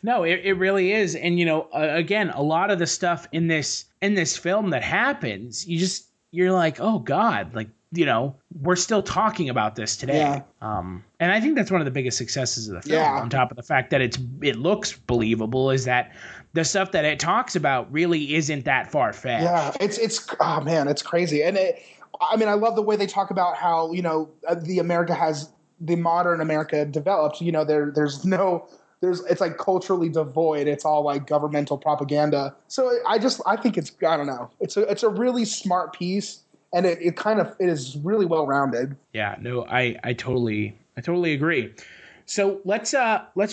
No, it really is. And, again, a lot of the stuff in this film that happens, you're like, oh God, like, we're still talking about this today. Yeah. And I think that's one of the biggest successes of the film, on top of the fact that it looks believable, is that the stuff that it talks about really isn't that far-fetched. Yeah, it's oh man, it's crazy. And I love the way they talk about how, the modern America developed. It's like culturally devoid. It's all like governmental propaganda. So I think I don't know. It's a really smart piece, and it is really well rounded. Yeah, no, I totally agree. So let's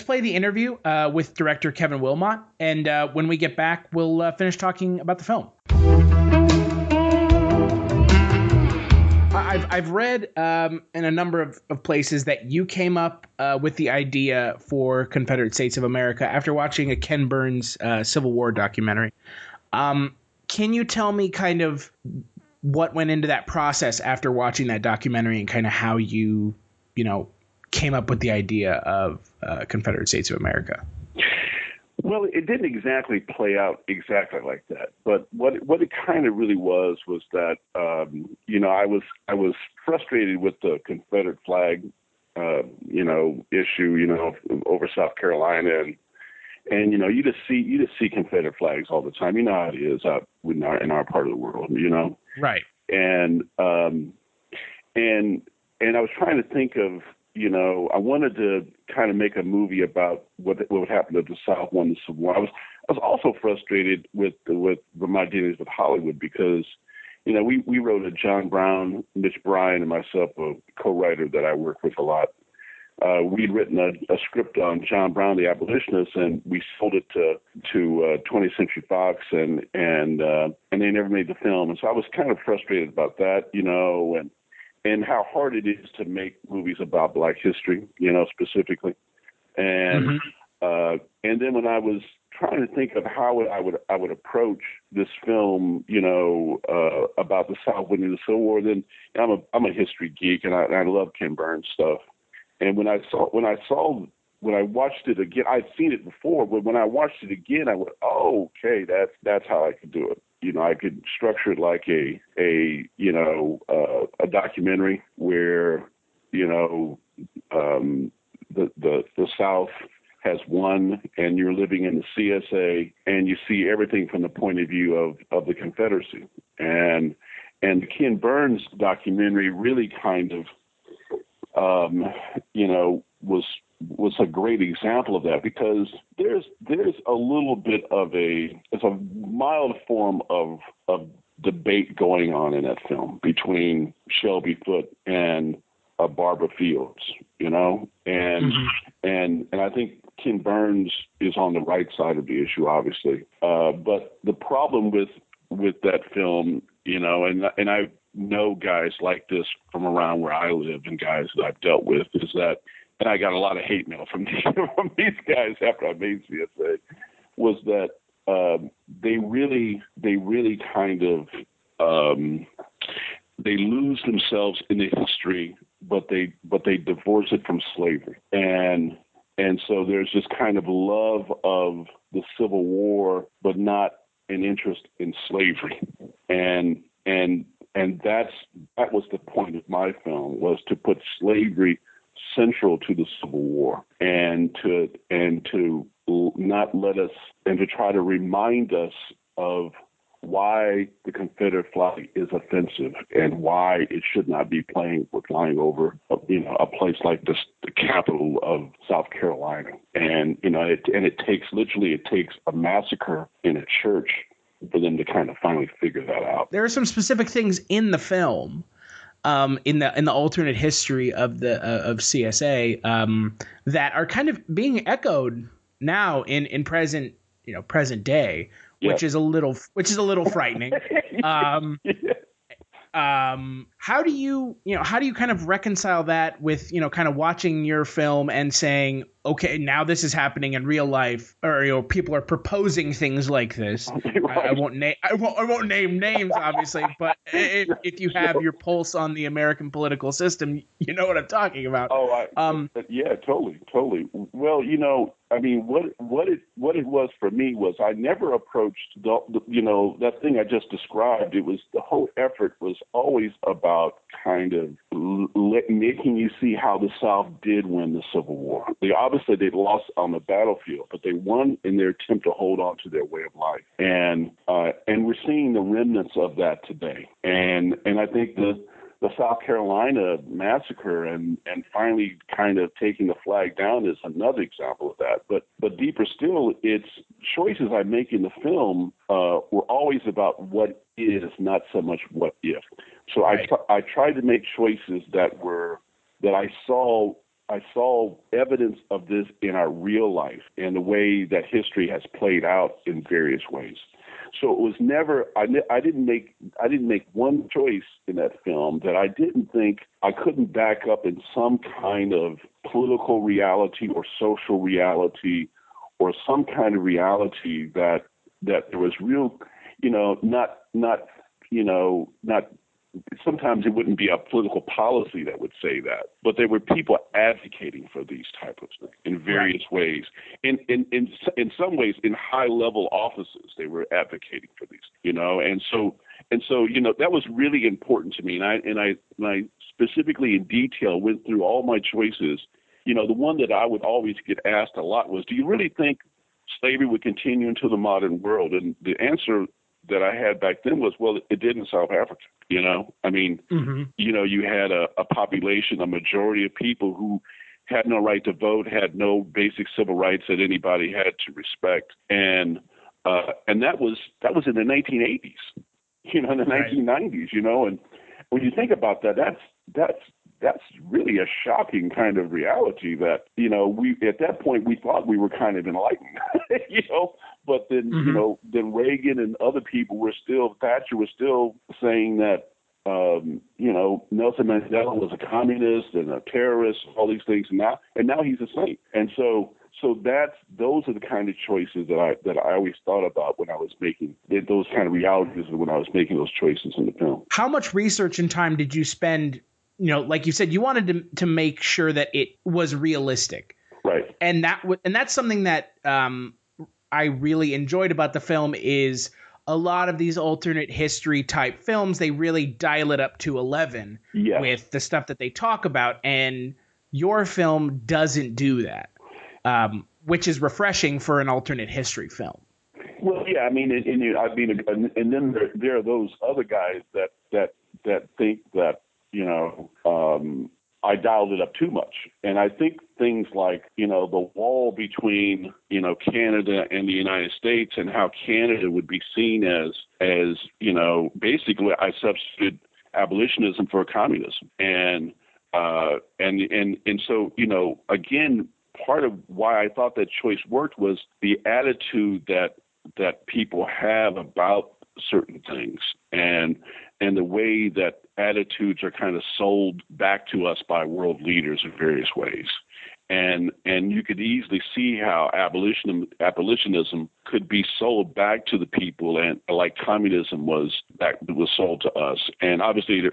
play the interview with director Kevin Willmott, and when we get back, we'll finish talking about the film. I've read in a number of places that you came up with the idea for Confederate States of America after watching a Ken Burns Civil War documentary. Can you tell me kind of what went into that process after watching that documentary, and kind of how you came up with the idea of Confederate States of America? Well, it didn't exactly play out exactly like that, but what it kind of really was that I was frustrated with the Confederate flag issue over South Carolina, and you just see Confederate flags all the time. You know how it is out in our part of the world, Right. And I was trying to think of, I wanted to kind of make a movie about what would happen if the South won the Civil War. I was also frustrated with my dealings with Hollywood because, we wrote a John Brown, Mitch Bryan, and myself, a co-writer that I work with a lot. We'd written a script on John Brown, the abolitionist, and we sold it to 20th Century Fox, and they never made the film. And so I was kind of frustrated about that, and how hard it is to make movies about Black history, specifically. And and then when I was trying to think of how I would approach this film, about the South winning the Civil War, then I'm a history geek, and I love Ken Burns stuff. And when I watched it again, I'd seen it before, but when I watched it again, I went, oh, okay, that's how I could do it. I could structure it like a documentary where, the South has won, and you're living in the C.S.A., and you see everything from the point of view of the Confederacy. And the Ken Burns documentary really kind of, was a great example of that, because there's a little bit of it's a mild form of debate going on in that film between Shelby Foote and Barbara Fields, and I think Ken Burns is on the right side of the issue, obviously. But the problem with that film, and I know guys like this from around where I live and guys that I've dealt with, is that, and I got a lot of hate mail from these guys after I made C.S.A., was that they really kind of they lose themselves in the history, but they divorce it from slavery, and so there's this kind of love of the Civil War, but not an interest in slavery, and that was the point of my film, was to put slavery central to the Civil War, and to not let us, and to try to remind us of why the Confederate flag is offensive and why it should not be flying over a place like this, the capital of South Carolina. And it takes a massacre in a church for them to kind of finally figure that out. There are some specific things in the film, in the alternate history of C.S.A. That are kind of being echoed now in present day, which is a little frightening. How do you kind of reconcile that with kind of watching your film and saying, okay, now this is happening in real life, or people are proposing things like this. Right. I won't name names, obviously, but if you have your pulse on the American political system, you know what I'm talking about. Yeah, totally. Well, I mean, what it was for me was I never approached that thing I just described. It was the whole effort was always about kind of making you see how the South did win the Civil War. Obviously they lost on the battlefield, but they won in their attempt to hold on to their way of life, and we're seeing the remnants of that today. And I think the South Carolina massacre and finally kind of taking the flag down is another example of that. But deeper still, it's choices I make in the film were always about what is, not so much what if. So right. I tried to make choices that I saw evidence of this in our real life and the way that history has played out in various ways. So it was never, I didn't make one choice in that film that I didn't think I couldn't back up in some kind of political reality or social reality or some kind of reality that there was real, not sometimes it wouldn't be a political policy that would say that, but there were people advocating for these type of things in various ways. In some ways, in high level offices, they were advocating for these, and so that was really important to me. And I specifically in detail went through all my choices. The one that I would always get asked a lot was, do you really think slavery would continue into the modern world? And the answer that I had back then was, well, it did in South Africa. I mean, you had a population, a majority of people who had no right to vote, had no basic civil rights that anybody had to respect, and that was in the 1980s, in the 1990s, and when you think about that, that's really a shocking kind of reality that, we at that point we thought we were kind of enlightened, but then, then Reagan and other people Thatcher was still saying that, Nelson Mandela was a communist and a terrorist, all these things, and now he's a saint. And so those are the kind of choices that I always thought about when I was making those kind of realities when I was making those choices in the film. How much research and time did you spend? Like you said, you wanted to make sure that it was realistic, right? And that's something that I really enjoyed about the film is a lot of these alternate history type films, they really dial it up to 11 with the stuff that they talk about, and your film doesn't do that, which is refreshing for an alternate history film. Well, yeah, I mean, and then there are those other guys that think that I dialed it up too much. And I think things like, the wall between, Canada and the United States and how Canada would be seen as basically I substituted abolitionism for communism. And so, again, part of why I thought that choice worked was the attitude that people have about certain things and the way that attitudes are kind of sold back to us by world leaders in various ways. And you could easily see how abolitionism could be sold back to the people, and like communism was sold to us. And obviously,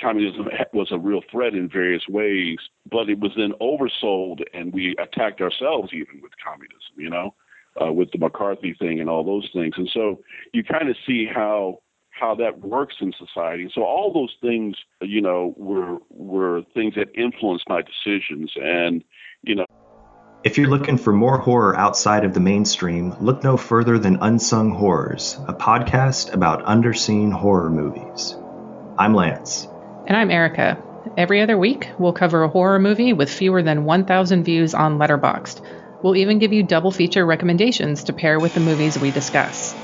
communism was a real threat in various ways, but it was then oversold, and we attacked ourselves even with communism, with the McCarthy thing and all those things. And so you kind of see how that works in society. So all those things, were things that influenced my decisions. And, If you're looking for more horror outside of the mainstream, look no further than Unsung Horrors, a podcast about underseen horror movies. I'm Lance. And I'm Erica. Every other week, we'll cover a horror movie with fewer than 1,000 views on Letterboxd. We'll even give you double feature recommendations to pair with the movies we discuss.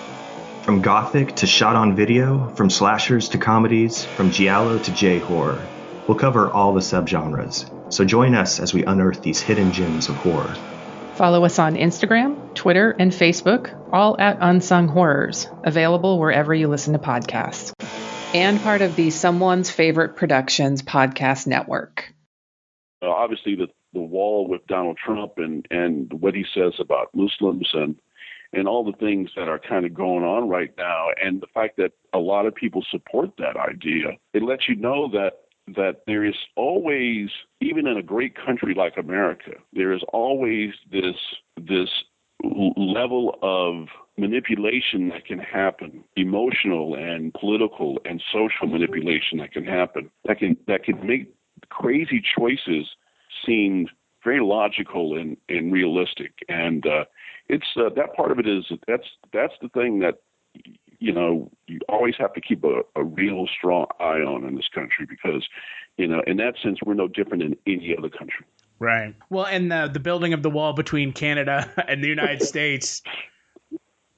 From gothic to shot on video, from slashers to comedies, from giallo to J-horror. We'll cover all the subgenres, so join us as we unearth these hidden gems of horror. Follow us on Instagram, Twitter, and Facebook, all at Unsung Horrors, available wherever you listen to podcasts. And part of the Someone's Favorite Productions podcast network. Obviously, the wall with Donald Trump and what he says about Muslims and all the things that are kind of going on right now, and the fact that a lot of people support that idea, it lets you know that there is always, even in a great country like America, there is always this level of manipulation that can happen, emotional and political and social manipulation that can happen, that can make crazy choices seem very logical and realistic. And it's that part of it is that's the thing that you always have to keep a real strong eye on in this country, because in that sense we're no different than any other country. Right. Well, and the building of the wall between Canada and the United States.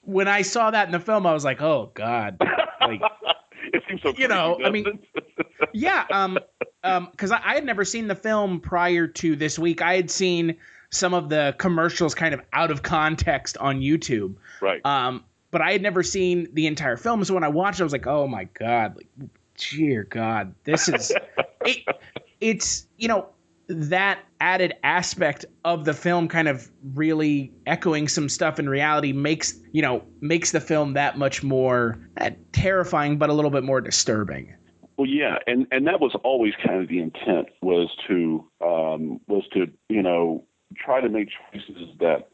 When I saw that in the film, I was like, "Oh God!" Like, it seems so crazy, I mean, yeah. Because I had never seen the film prior to this week. I had seen some of the commercials kind of out of context on YouTube. Right. But I had never seen the entire film. So when I watched it, I was like, "Oh my God! Like, dear God, this is it." It's that added aspect of the film kind of really echoing some stuff in reality makes the film that much more terrifying, but a little bit more disturbing. Well, yeah, and that was always kind of the intent, was to try to make choices that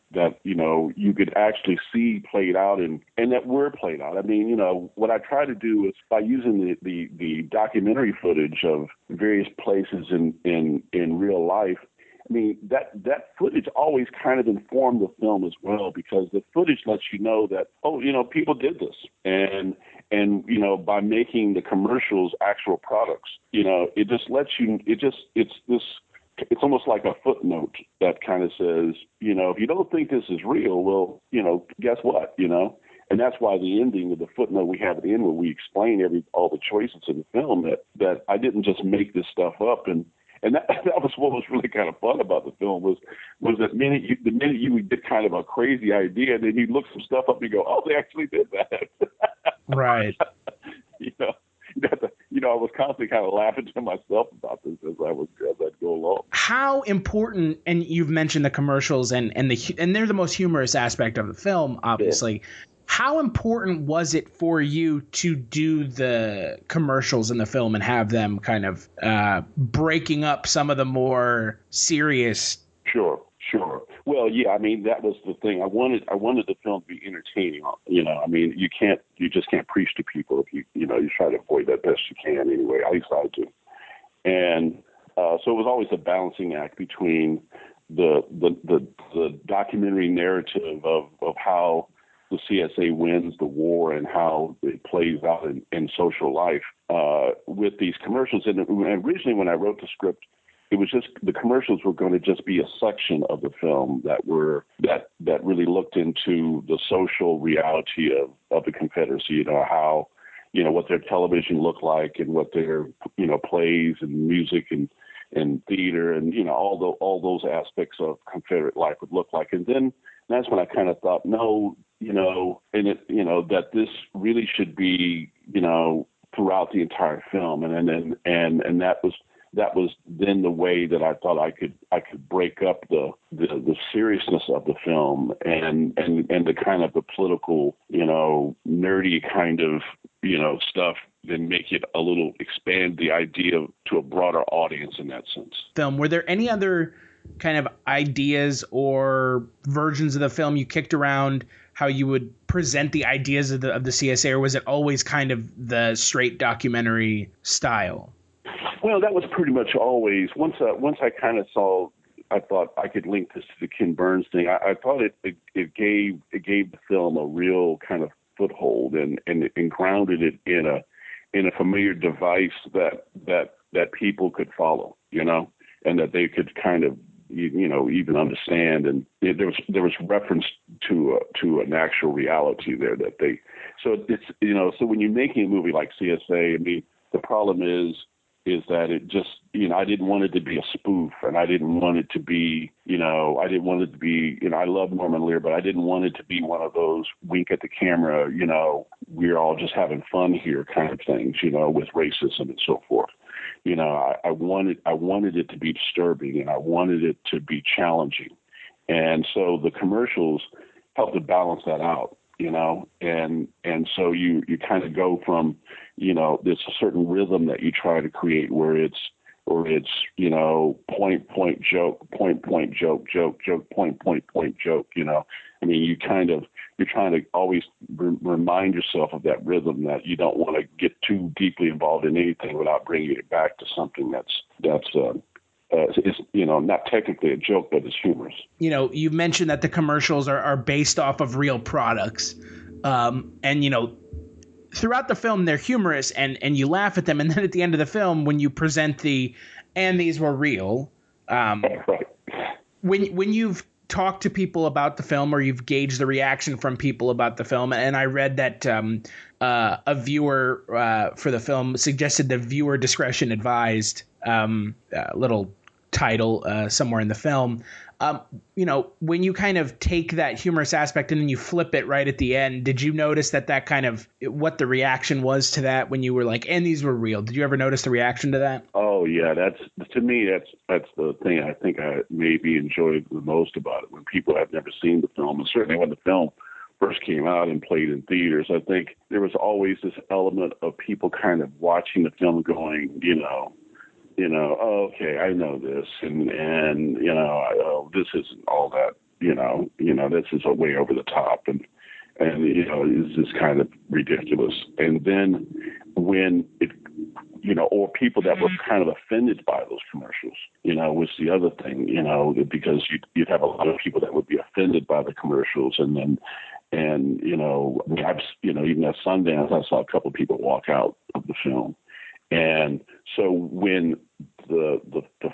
you could actually see played out and that were played out. I mean, what I try to do is, by using the documentary footage of various places in real life, I mean, that footage always kind of informed the film as well, because the footage lets you know that, people did this. And by making the commercials actual products, it just lets you, it's almost like a footnote that kind of says, if you don't think this is real, well, guess what, And that's why the ending of the footnote we have at the end, where we explain all the choices in the film, that I didn't just make this stuff up. And that was what was really kind of fun about the film, was that the minute you would get kind of a crazy idea, and then you look some stuff up and you go, oh, they actually did that. Right. I was constantly kind of laughing to myself about this as I'd go along. How important, and you've mentioned the commercials and they're the most humorous aspect of the film, obviously. Yeah. How important was it for you to do the commercials in the film and have them kind of breaking up some of the more serious? Sure. Well, yeah, I mean, that was the thing. I wanted the film to be entertaining. I mean, you just can't preach to people if you try to avoid that best you can anyway. At least I do. And so it was always a balancing act between the documentary narrative of how the C.S.A. wins the war and how it plays out in social life with these commercials. And originally, when I wrote the script, it was just, the commercials were going to just be a section of the film that really looked into the social reality of the Confederacy, how, what their television looked like and what their, plays and music and theater and, all those aspects of Confederate life would look like. And then that's when I kind of thought, no, that this really should be, throughout the entire film. And that was then the way that I thought I could break up the seriousness of the film and the kind of the political, nerdy kind of, stuff, then make it a little, expand the idea to a broader audience in that sense. Film. Were there any other kind of ideas or versions of the film you kicked around, how you would present the ideas of the C.S.A., or was it always kind of the straight documentary style? Well, that was pretty much always. Once I kind of saw, I thought I could link this to the Ken Burns thing. I thought it gave the film a real kind of foothold and grounded it in a familiar device that people could follow, and that they could kind of even understand. And there was reference to an actual reality there that they. So it's so when you're making a movie like C.S.A., I mean, the problem is that it just, I didn't want it to be a spoof, and I didn't want it to be, I love Norman Lear, but I didn't want it to be one of those wink at the camera, we're all just having fun here kind of things, with racism and so forth. I wanted it to be disturbing, and I wanted it to be challenging. And so the commercials help to balance that out, and so you kind of go from, there's a certain rhythm that you try to create where it's point joke, point joke, joke, point joke, I mean, you're trying to always remind yourself of that rhythm, that you don't want to get too deeply involved in anything without bringing it back to something that's not technically a joke, but it's humorous. You mentioned that the commercials are based off of real products. And, throughout the film, they're humorous and you laugh at them. And then at the end of the film, when you present and these were real, right. when you've talked to people about the film, or you've gauged the reaction from people about the film, and I read that a viewer for the film suggested the viewer discretion advised, little title somewhere in the film. When you kind of take that humorous aspect and then you flip it right at the end, did you notice that kind of what the reaction was to that when you were like, and these were real? Did you ever notice the reaction to that? Oh yeah, that's the thing I think I maybe enjoyed the most about it, when people have never seen the film, and certainly when the film first came out and played in theaters. I think there was always this element of people kind of watching the film going, oh, okay, I know this, and this isn't all that, this is a way over the top, and it's just kind of ridiculous. And then when it, or people that were kind of offended by those commercials, was the other thing, because you'd have a lot of people that would be offended by the commercials, and even at Sundance, I saw a couple of people walk out of the film. And so when the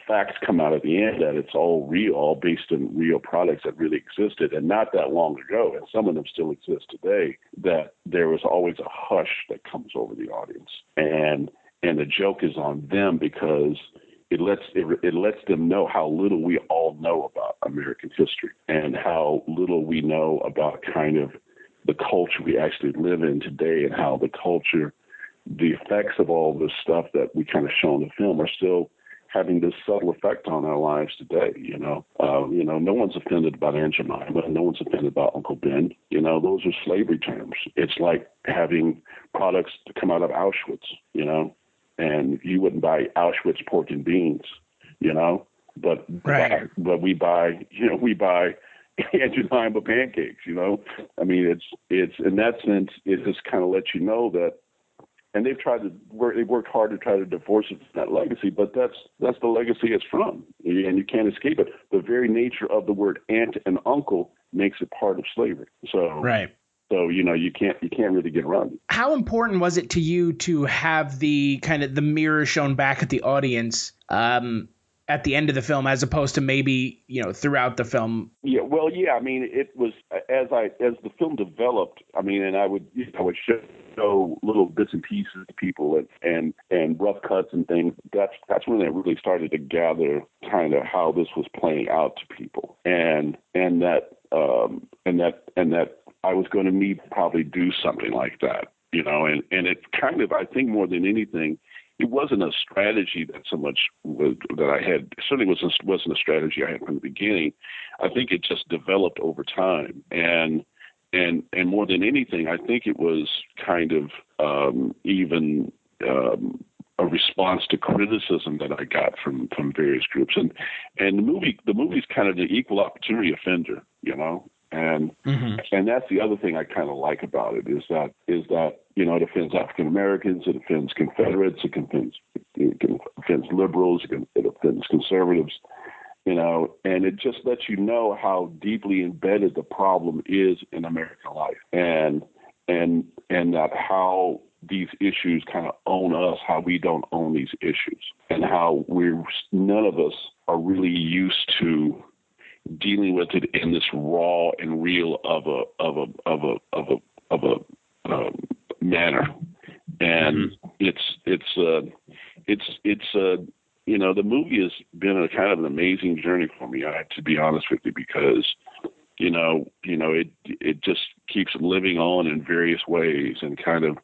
facts come out at the end that it's all real, all based on real products that really existed, and not that long ago, and some of them still exist today, that there was always a hush that comes over the audience, and the joke is on them, because it lets them know how little we all know about American history, and how little we know about kind of the culture we actually live in today, and how the effects of all this stuff that we kind of show in the film are still having this subtle effect on our lives today. No one's offended about Aunt Jemima. No one's offended about Uncle Ben. Those are slavery terms. It's like having products to come out of Auschwitz, and you wouldn't buy Auschwitz pork and beans, but right. But we buy Aunt Jemima pancakes. I mean, it's in that sense, it just kind of lets you know that. And they've worked hard to try to divorce it from that legacy, but that's the legacy it's from, and you can't escape it. The very nature of the word aunt and uncle makes it part of slavery. So right. So you can't really get around it. How important was it to you to have the kind of the mirror shown back at the audience at the end of the film, as opposed to maybe throughout the film? Yeah, well, yeah. I mean, it was as the film developed. I mean, and I would show little bits and pieces to people and rough cuts and things. That's when it really started to gather kind of how this was playing out to people, and that I was going to need to probably do something like that, and it kind of, I think more than anything, it wasn't a strategy that so much that I had. It certainly wasn't a strategy I had from the beginning. I think it just developed over time, and more than anything, I think it was kind of even a response to criticism that I got from various groups, and the movie's kind of the equal opportunity offender, And and that's the other thing I kind of like about it is that it offends African Americans, it offends Confederates, it offends liberals, it offends conservatives, and it just lets you know how deeply embedded the problem is in American life, and that how these issues kind of own us, how we don't own these issues, and how none of us are really used to dealing with it in this raw and real of a manner. And the movie has been a kind of an amazing journey for me, I have to be honest with you, because it just keeps living on in various ways, and kind of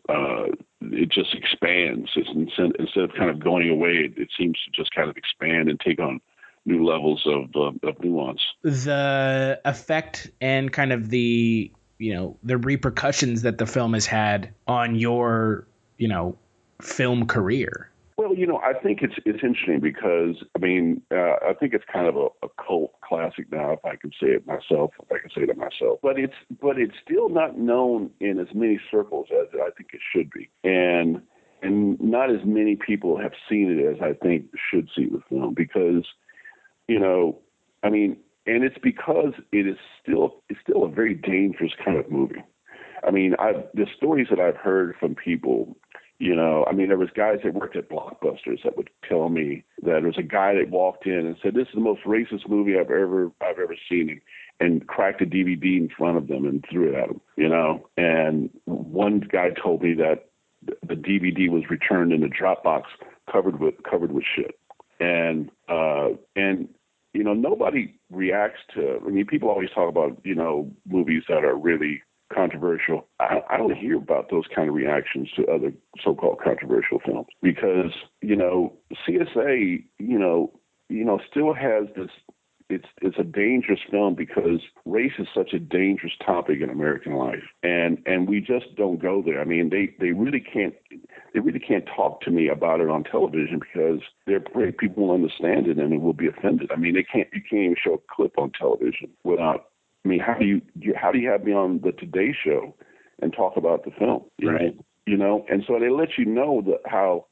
it just expands. Instead of kind of going away, it seems to just kind of expand and take on new levels of nuance. The effect and kind of the repercussions that the film has had on your, film career. Well, I think it's interesting because, I think it's kind of a cult classic now, if I can say it myself, But it's still not known in as many circles as I think it should be. And not as many people have seen it as I think should see the film because, and it's because it's still a very dangerous kind of movie. The stories that I've heard from people, there was guys that worked at Blockbusters that would tell me that there was a guy that walked in and said, "This is the most racist movie I've ever seen," and cracked a DVD in front of them and threw it at them, And one guy told me that the DVD was returned in a Dropbox covered with shit. And nobody reacts to. People always talk about movies that are really controversial. I don't hear about those kind of reactions to other so-called controversial films because C.S.A. still has this. It's a dangerous film because race is such a dangerous topic in American life, and we just don't go there. They really can't talk to me about it on television because they're afraid people will understand it and it will be offended. You can't even show a clip on television without. How do you have me on the Today Show and talk about the film? Right. And so they let you know how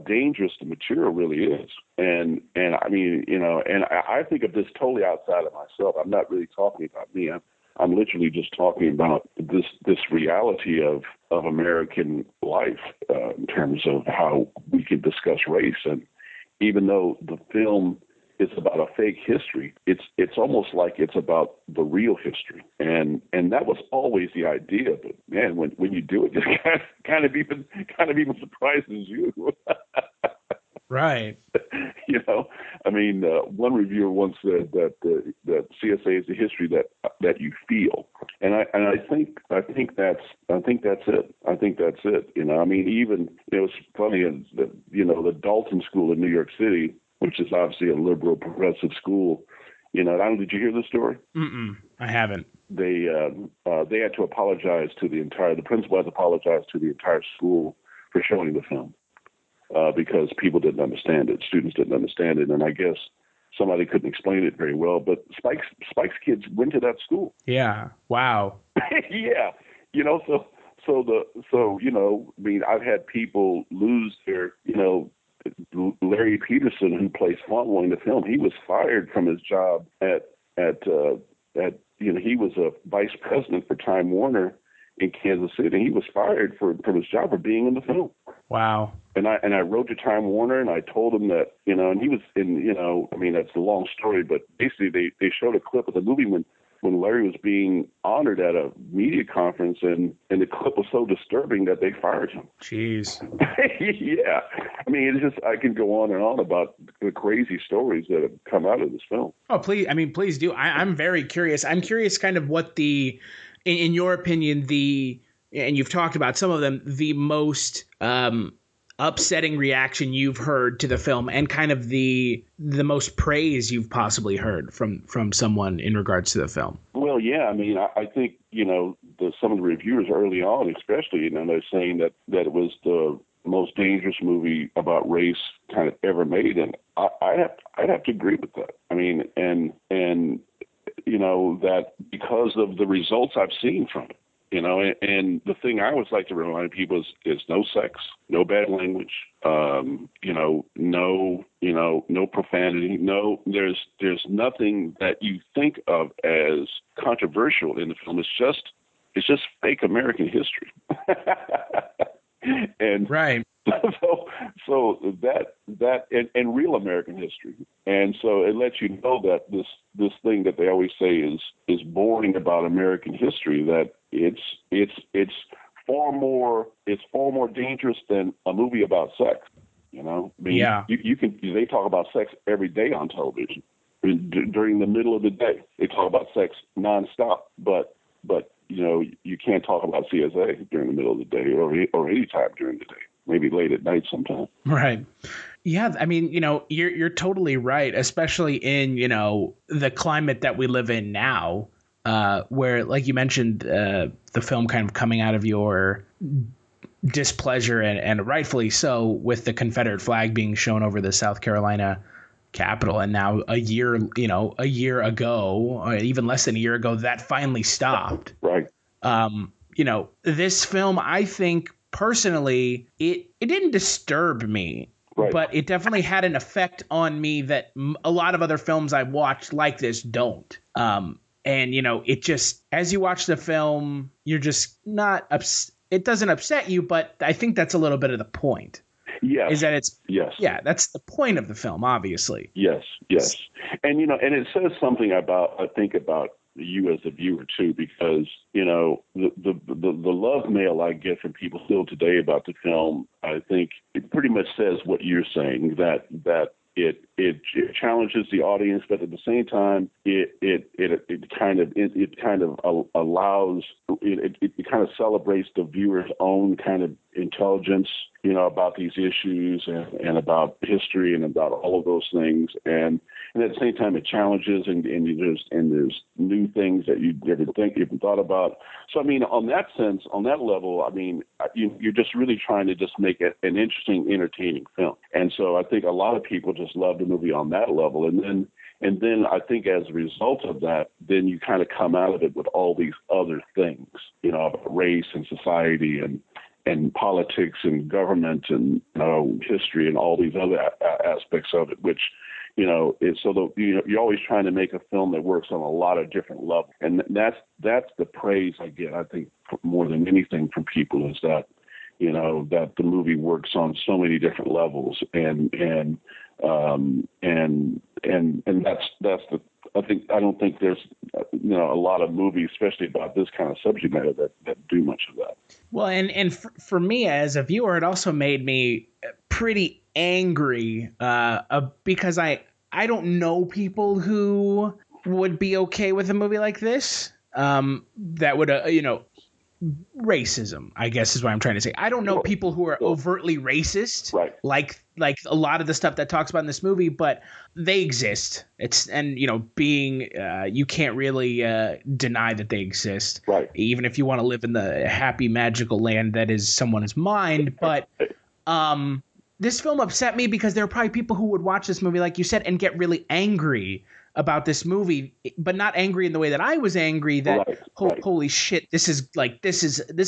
dangerous the material really is. And I think of this totally outside of myself. I'm not really talking about me. I'm literally just talking about this reality of American life in terms of how we can discuss race. And even though the film is about a fake history, it's almost like it's about the real history. And that was always the idea. But man, when you do it, it kind of even surprises you. Right. One reviewer once said that C.S.A. is the history that you feel, and I think that's it. I think that's it. Even it's funny the Dalton School in New York City, which is obviously a liberal progressive school. Did you hear the story? I haven't. They had to apologize to the principal had to apologize to the entire school for showing the film because people didn't understand it, students didn't understand it, and I guess somebody couldn't explain it very well. But Spike's kids went to that school. Yeah. Wow. Yeah. I've had people lose their Larry Peterson, who plays Fauntleroy in the film, he was fired from his job he was a vice president for Time Warner in Kansas City. He was fired from his job for being in the film. Wow. And I wrote to Time Warner and I told him that, and he was that's a long story, but basically they showed a clip of the movie when Larry was being honored at a media conference, and the clip was so disturbing that they fired him. Jeez. Yeah. It's just, I can go on and on about the crazy stories that have come out of this film. Oh, please do. I'm very curious. I'm curious kind of what in your opinion, and you've talked about some of them, the most upsetting reaction you've heard to the film and kind of the most praise you've possibly heard from someone in regards to the film. Well, yeah, I think, some of the reviewers early on, especially, they're saying that it was the most dangerous movie about race kind of ever made. And I'd have to agree with that. That because of the results I've seen from it. And the thing I always like to remind people is no sex, no bad language, no profanity, there's nothing that you think of as controversial in the film. It's just fake American history. And right. So that and real American history. And so it lets you know that this thing that they always say is boring about American history, that it's far more dangerous than a movie about sex. Yeah. They talk about sex every day on television. During the middle of the day, they talk about sex nonstop. But you can't talk about C.S.A. during the middle of the day or any time during the day. Maybe late at night sometime. Right. Yeah, I mean, you're totally right, especially in, the climate that we live in now, where, like you mentioned, the film kind of coming out of your displeasure and rightfully so with the Confederate flag being shown over the South Carolina Capitol. And now a year ago, or even less than a year ago, that finally stopped. Right. This film, I think personally, it didn't disturb me. Right. But it definitely had an effect on me that a lot of other films I've watched like this don't. And, it just, as you watch the film, you're just not it doesn't upset you, but I think that's a little bit of the point. Yes. Is that it's, yes. Yeah, that's the point of the film, obviously. Yes. And, and it says something about you as a viewer too, because, the love mail I get from people still today about the film, I think it pretty much says what you're saying, that it challenges the audience, but at the same time, it kind of celebrates the viewer's own kind of intelligence, about these issues and about history and about all of those things. And at the same time, it challenges and there's new things that you never even thought about. So, I mean, on that level, I mean, you're just really trying to just make it an interesting, entertaining film. And so I think a lot of people just love the movie on that level. And then I think as a result of that, then you kind of come out of it with all these other things, about race and society and politics and government and history and all these other aspects of it, which you're always trying to make a film that works on a lot of different levels, and that's the praise I get. I think more than anything from people is that that the movie works on so many different levels, and that's the. I don't think there's a lot of movies, especially about this kind of subject matter, that do much of that. Well, and for me as a viewer, it also made me pretty angry because I don't know people who would be okay with a movie like this. That would racism, I guess, is what I'm trying to say. I don't know people who are overtly racist, right? Like a lot of the stuff that talks about in this movie, but they exist. Being you can't really deny that they exist, right? Even if you want to live in the happy, magical land that is someone's mind. But this film upset me because there are probably people who would watch this movie, like you said, and get really angry about this movie, but not angry in the way that I was angry that right. Holy shit, this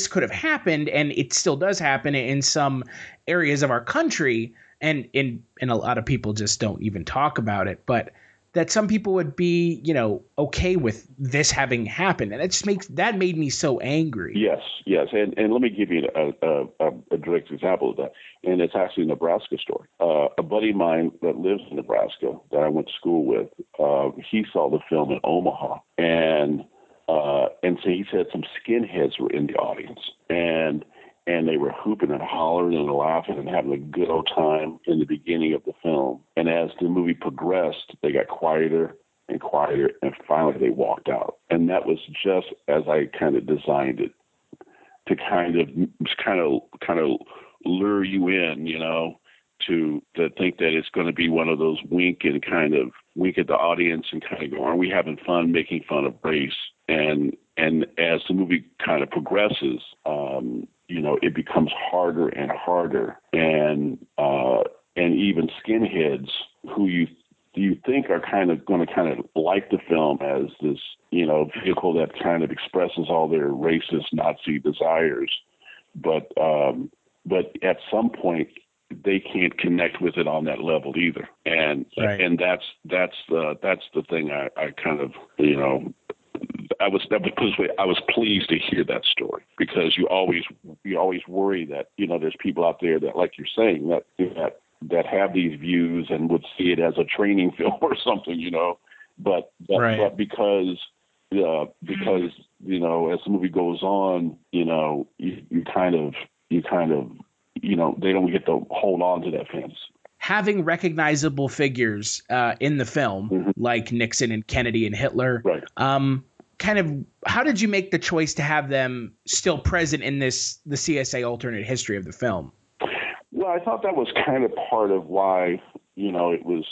could have happened, and it still does happen in some areas of our country, and a lot of people just don't even talk about it, but that some people would be okay with this having happened, and it just made me so angry. Yes, and let me give you a direct example of that, and it's actually a Nebraska story. A buddy of mine that lives in Nebraska that I went to school with, he saw the film in Omaha, and so he said some skinheads were in the audience, and they were hooping and hollering and laughing and having a good old time in the beginning of the film. And as the movie progressed, they got quieter and quieter, and finally they walked out. And that was just as I kind of designed it, to kind of lure you in, to think that it's going to be one of those wink at the audience and kind of go, are we having fun making fun of race? And as the movie kind of progresses, it becomes harder and harder, and even skinheads who you think are kind of going to kind of like the film as this vehicle that kind of expresses all their racist Nazi desires, but at some point they can't connect with it on that level either, and right. And that's the thing I kind of I was pleased to hear that story, because you always worry that there's people out there that, like you're saying, that have these views and would see it as a training film or something, but right. But because as the movie goes on, you kind of they don't get to hold on to that fantasy. Having recognizable figures in the film, mm-hmm. like Nixon and Kennedy and Hitler, right. how did you make the choice to have them still present in the C.S.A. alternate history of the film? Well, I thought that was kind of part of why, it was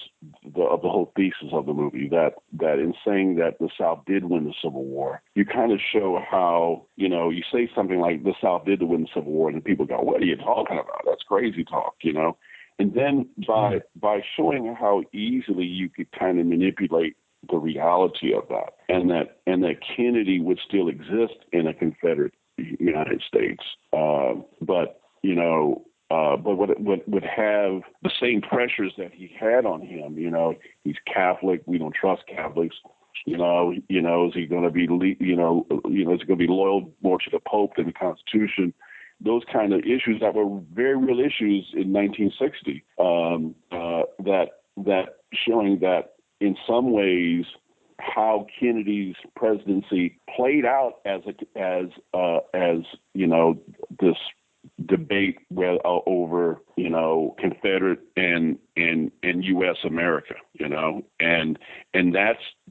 the whole thesis of the movie, that in saying that the South did win the Civil War, you kind of show how, you say something like the South did win the Civil War, and people go, what are you talking about? That's crazy talk, And then by showing how easily you could kind of manipulate the reality of that, and that Kennedy would still exist in a Confederate United States, but would have the same pressures that he had on him. He's Catholic. We don't trust Catholics. Is he going to be, is he going to be loyal more to the Pope than the Constitution? Those kind of issues that were very real issues in 1960. That showing that in some ways how Kennedy's presidency played out as this debate over Confederate and U.S. America, and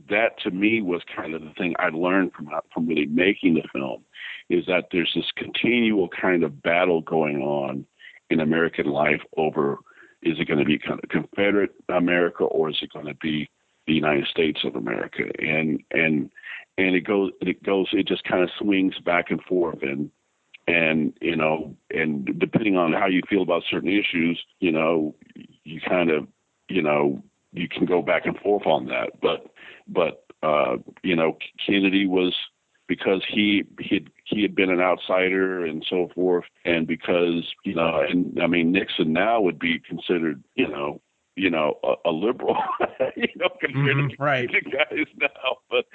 that to me was kind of the thing I learned from really making the film, is that there's this continual kind of battle going on in American life over, is it going to be kind of Confederate America, or is it going to be the United States of America? And it just kind of swings back and forth, and depending on how you feel about certain issues, you kind of, you can go back and forth on that. But Kennedy was, because he had been an outsider and so forth, and because, Nixon now would be considered, a liberal, compared to guys now. But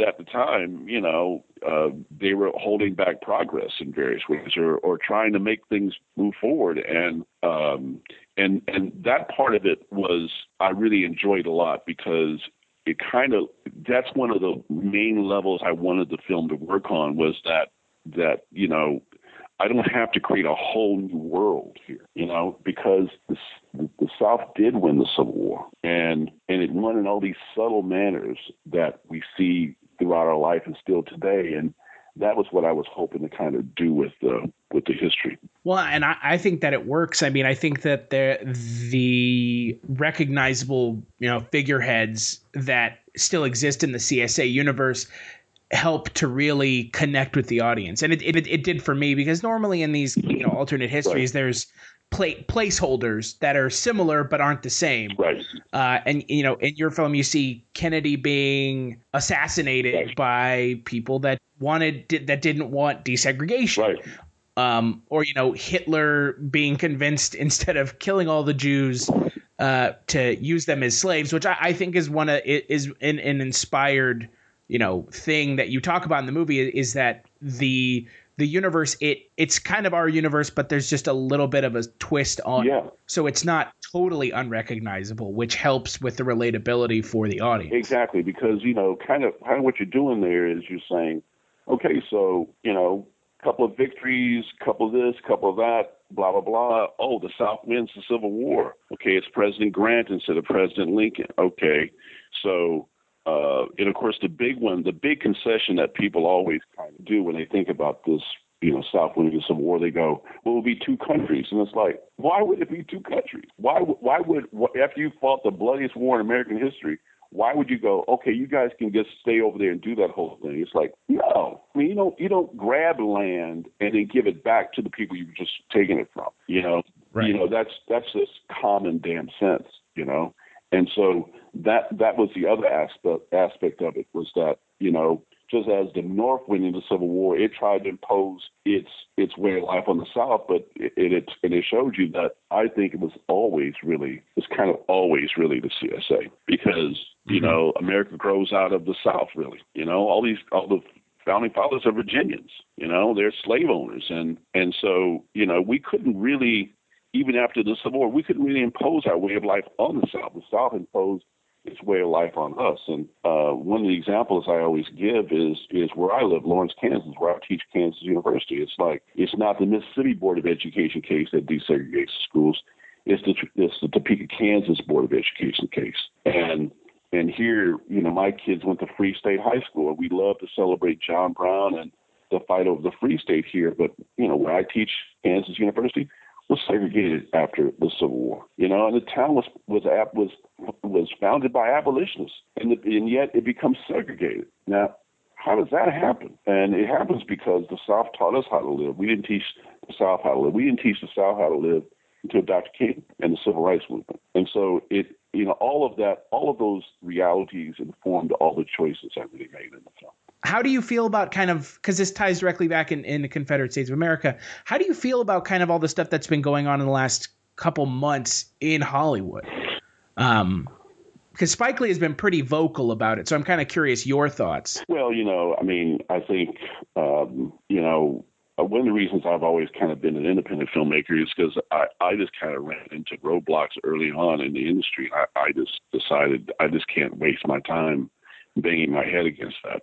at the time, they were holding back progress in various ways, or trying to make things move forward. And that part of it I really enjoyed a lot, because it that's one of the main levels I wanted the film to work on, was that I don't have to create a whole new world here, because the South did win the Civil War, and it won in all these subtle manners that we see throughout our life and still today. And that was what I was hoping to kind of do with the history. Well, and I think that it works. I mean, I think that the recognizable, figureheads that still exist in the C.S.A. universe help to really connect with the audience. And it did for me, because normally in these, alternate histories, there's placeholders that are similar but aren't the same. Right. And in your film, you see Kennedy being assassinated by people that didn't want desegregation. Right. Or Hitler being convinced, instead of killing all the Jews, to use them as slaves, which I think is an inspired thing that you talk about in the movie, is that the universe, it's kind of our universe, but there's just a little bit of a twist on it. So it's not totally unrecognizable, which helps with the relatability for the audience. Exactly, because kind of what you're doing there is you're saying, okay, so couple of victories, couple of this, couple of that, blah blah blah. Oh, the South wins the Civil War. Okay, it's President Grant instead of President Lincoln. Okay, so and of course the big concession that people always kind of do when they think about this, South winning the Civil War, they go, well, it'll be two countries. And it's like, why would it be two countries? Why would after you fought the bloodiest war in American history, why would you go, okay, you guys can just stay over there and do that whole thing? It's like, no. I mean, you don't grab land and then give it back to the people you were just taking it from. Right. That's just common damn sense. And so that was the other aspect of it, was that, just as the North winning the Civil War, it tried to impose its way of life on the South, but it showed you that I think it was kind of always really the C.S.A. because, America grows out of the South, really. All the founding fathers are Virginians, they're slave owners. And so, we couldn't really, even after the Civil War, we couldn't really impose our way of life on the South. The South imposed its way of life on us. And one of the examples I always give is where I live, Lawrence, Kansas, where I teach Kansas University. It's like, it's not the Mississippi Board of Education case that desegregates schools. It's the Topeka, Kansas Board of Education case. And here, my kids went to Free State High School, and we love to celebrate John Brown and the fight over the Free State here. But, where I teach, Kansas University, was segregated after the Civil War, and the town was founded by abolitionists, and yet it becomes segregated. Now, how does that happen? And it happens because the South taught us how to live. We didn't teach the South how to live. We didn't teach the South how to live until Dr. King and the Civil Rights Movement. And so all of those realities informed all the choices I really made in the film. How do you feel about because this ties directly back in the Confederate States of America, how do you feel about kind of all the stuff that's been going on in the last couple months in Hollywood? Because Spike Lee has been pretty vocal about it, so I'm kind of curious your thoughts. Well, I think, one of the reasons I've always kind of been an independent filmmaker is because I just kind of ran into roadblocks early on in the industry. I just decided I just can't waste my time banging my head against that.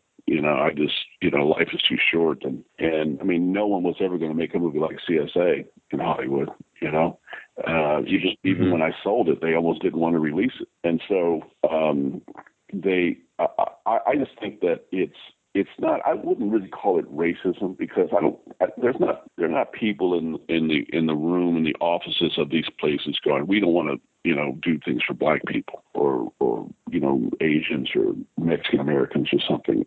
Life is too short. And I mean, no one was ever going to make a movie like C.S.A. in Hollywood, even when I sold it, they almost didn't want to release it. And so I just think that it's not, I wouldn't really call it racism because there are not people in the room, in the offices of these places going, we don't want to, do things for black people or Asians or Mexican Americans or something.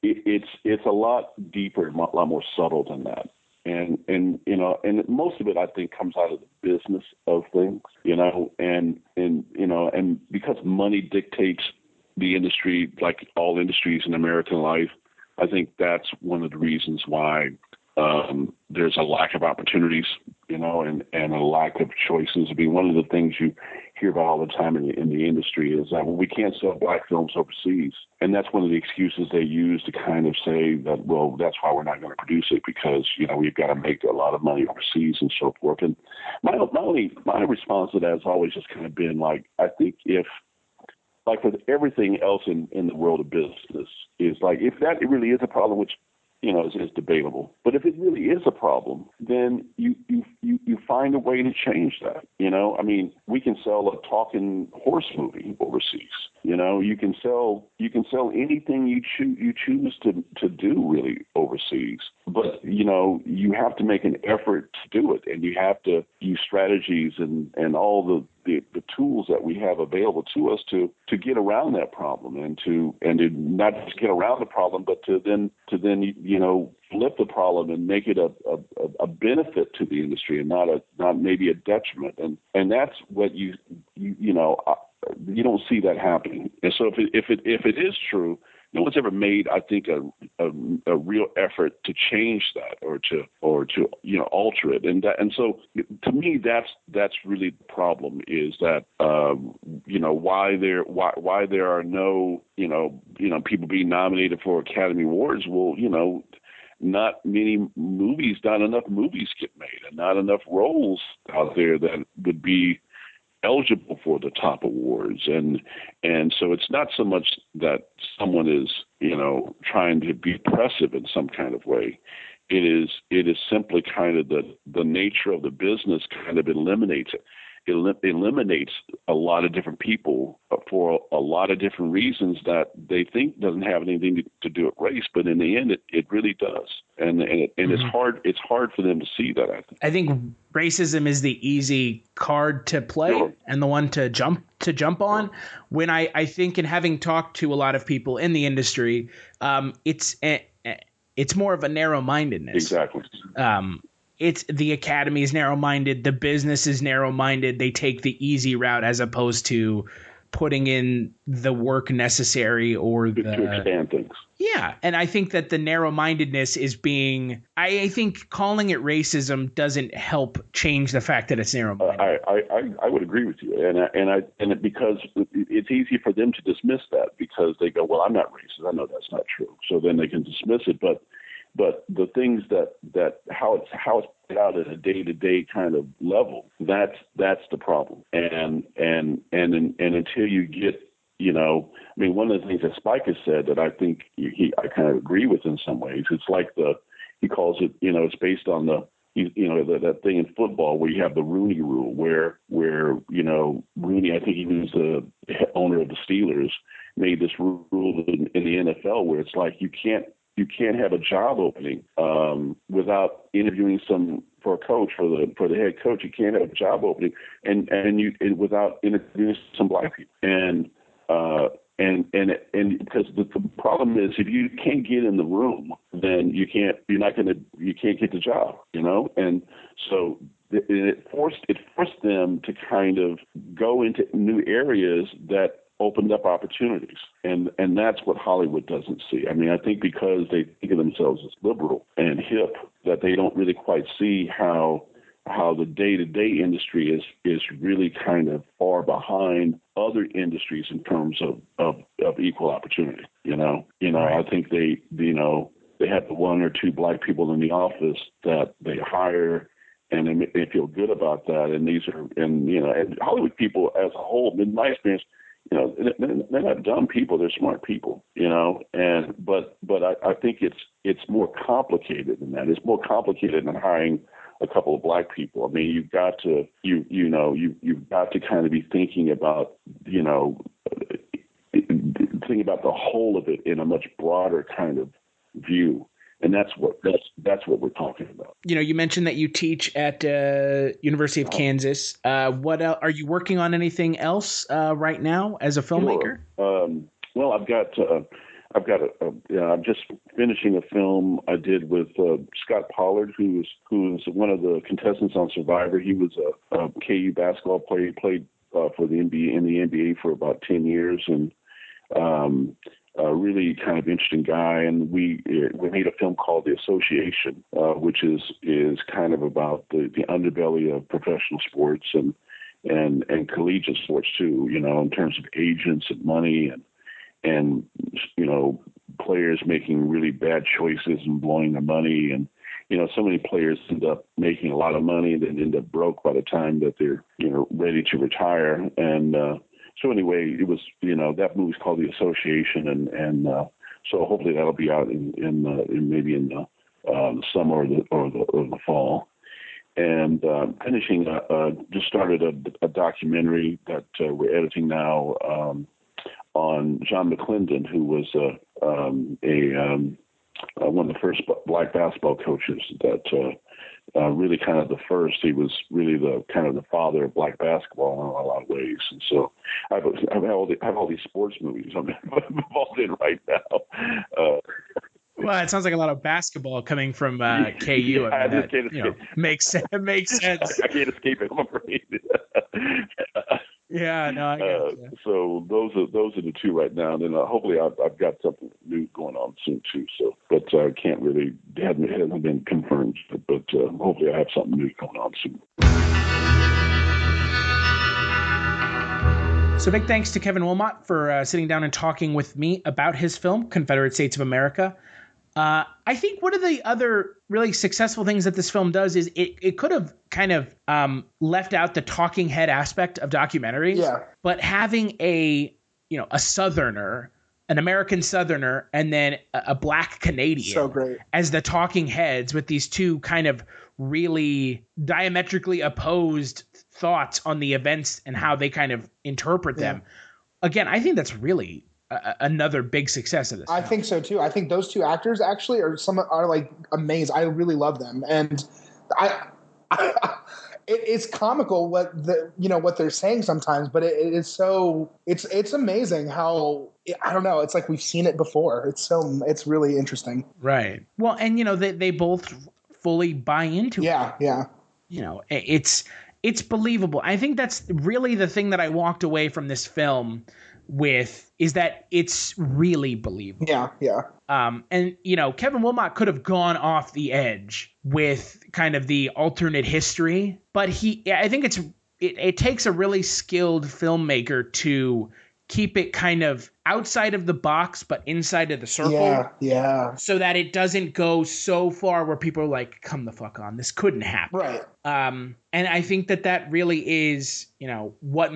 It's a lot deeper, a lot more subtle than that. And most of it, I think, comes out of the business of things, and because money dictates the industry, like all industries in American life, I think that's one of the reasons why there's a lack of opportunities, and a lack of choices. I mean, one of the things you hear about all the time in the industry is that we can't sell black films overseas. And that's one of the excuses they use to kind of say that, well, that's why we're not going to produce it because, we've got to make a lot of money overseas and so forth. And my response to that has always just kind of been like, I think like with everything else in the world of business, is like if that really is a problem, which is debatable, but if it really is a problem, then you find a way to change that. I mean, we can sell a talking horse movie overseas. You can sell anything you choose to do really overseas, but you have to make an effort to do it, and you have to use strategies and all the tools that we have available to us to get around that problem and to not just get around the problem, but to then flip the problem and make it a benefit to the industry and not maybe a detriment. And that's what you don't see that happening. And so if it is true, no one's ever made, I think, a real effort to change that or to alter it. And so to me, that's really the problem, is that why there are no people being nominated for Academy Awards. Well, not enough movies get made, and not enough roles out there that would be eligible for the top awards. And so it's not so much that someone is, trying to be oppressive in some kind of way. It is simply kind of the nature of the business kind of eliminates a lot of different people for a lot of different reasons that they think doesn't have anything to do with race, but in the end, it really does. And it's hard for them to see that, I think. I think racism is the easy card to play, sure, and the one to jump on. When I think, in having talked to a lot of people in the industry, it's more of a narrow-mindedness. Exactly. It's the Academy is narrow-minded, the business is narrow-minded. They take the easy route as opposed to putting in the work necessary or to expand things. Yeah, and I think that the narrow-mindedness is being. I think calling it racism doesn't help change the fact that it's narrow-minded. I would agree with you, and because it's easy for them to dismiss that because they go, well, I'm not racist. I know that's not true, so then they can dismiss it, but the things that how it's played out at a day-to-day kind of level, that's the problem. And until you get, I mean, one of the things that Spike has said that I think I kind of agree with in some ways, it's like he calls it, it's based on the that thing in football where you have the Rooney Rule, where Rooney, I think he was the owner of the Steelers, made this rule in the NFL where it's like you can't have a job opening without interviewing for a coach, for the head coach. You can't have a job opening and without interviewing some black people. And because the problem is, if you can't get in the room, then you can't get the job, and so it forced them to kind of go into new areas that opened up opportunities, and that's what Hollywood doesn't see. I mean, I think because they think of themselves as liberal and hip, that they don't really quite see how the day-to-day industry is really kind of far behind other industries in terms of equal opportunity. I think they have the one or two black people in the office that they hire, and they feel good about that. And and Hollywood people as a whole, in my experience, they're not dumb people; they're smart people. But I think it's more complicated than that. It's more complicated than hiring a couple of black people. I mean, you've got to kind of be thinking about the whole of it in a much broader kind of view. And that's what we're talking about. You mentioned that you teach at University of Kansas. What else, are you working on anything else right now as a filmmaker? Sure. Well, I'm just finishing a film I did with Scott Pollard, who's one of the contestants on Survivor. He was a KU basketball player. He played for the NBA for about 10 years, and a really kind of interesting guy. And we made a film called The Association, which is kind of about the underbelly of professional sports and collegiate sports too. In terms of agents and money and players making really bad choices and blowing their money, and so many players end up making a lot of money and then end up broke by the time that they're ready to retire. And so anyway, it was that movie's called The Association, and so hopefully that'll be out in maybe in the summer or the fall. And finishing, just started a documentary that we're editing now on John McClendon, who was one of the first black basketball coaches that really kind of the first. He was really the kind of the father of black basketball in a lot of ways. And so I have all these sports movies I'm involved in right now. Well, it sounds like a lot of basketball coming from KU. I just can't escape. Makes sense. I can't escape it, I'm afraid. Yeah, no, I got you. So those are the two right now, and then hopefully I've got something new going on soon too. So, but I can't really hasn't been confirmed, but hopefully I have something new going on soon. So big thanks to Kevin Willmott for sitting down and talking with me about his film Confederate States of America. I think one of the other really successful things that this film does is it could have kind of left out the talking head aspect of documentaries, but having a Southerner, an American Southerner, and then a Black Canadian so great as the talking heads with these two kind of really diametrically opposed thoughts on the events and how they kind of interpret them. Again, I think that's really another big success of this film. I think so too. I think those two actors actually are like amazing. I really love them, and it's comical what they're saying sometimes, but it's amazing how, I don't know, it's like we've seen it before. It's really interesting. Right. Well, and they both fully buy into it. Yeah. It's believable. I think that's really the thing that I walked away from this film with, is that it's really believable. Yeah. And Kevin Willmott could have gone off the edge with kind of the alternate history, but I think it takes a really skilled filmmaker to keep it kind of outside of the box but inside of the circle. Yeah. So that it doesn't go so far where people are like, come the fuck on, this couldn't happen. Right. And I think that really is, what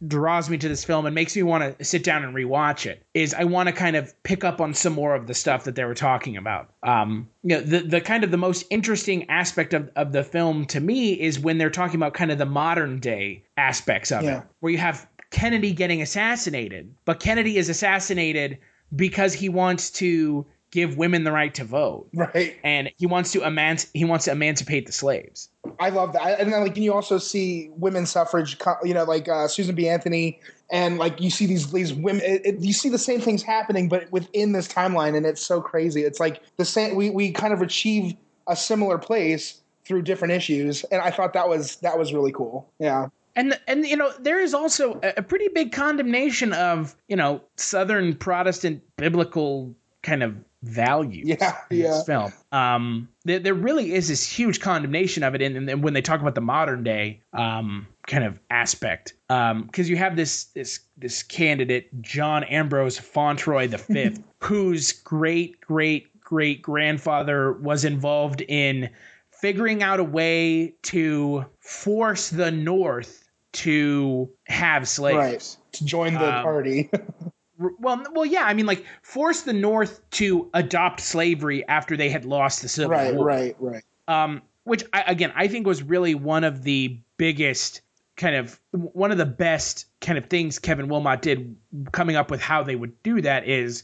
draws me to this film and makes me want to sit down and rewatch it, is I want to kind of pick up on some more of the stuff that they were talking about. The kind of the most interesting aspect of the film to me is when they're talking about kind of the modern day aspects of it, where you have Kennedy getting assassinated, but Kennedy is assassinated because he wants to give women the right to vote, right? And he wants to emancipate the slaves. I love that, and then like you also see women's suffrage, like Susan B. Anthony, and like you see these women. You see the same things happening, but within this timeline, and it's so crazy. It's like the same. We kind of achieve a similar place through different issues, and I thought that was really cool. Yeah. And there is also a pretty big condemnation of, Southern Protestant biblical kind of values in this film. There really is this huge condemnation of it, and when they talk about the modern day kind of aspect, because you have this candidate John Ambrose Fauntleroy V, whose great grandfather was involved in figuring out a way to force the North to have slaves, right? To join the party. Well, yeah. I mean, like, force the North to adopt slavery after they had lost the Civil War. Right. Which I think was really one of the biggest one of the best kind of things Kevin Willmott did, coming up with how they would do that, is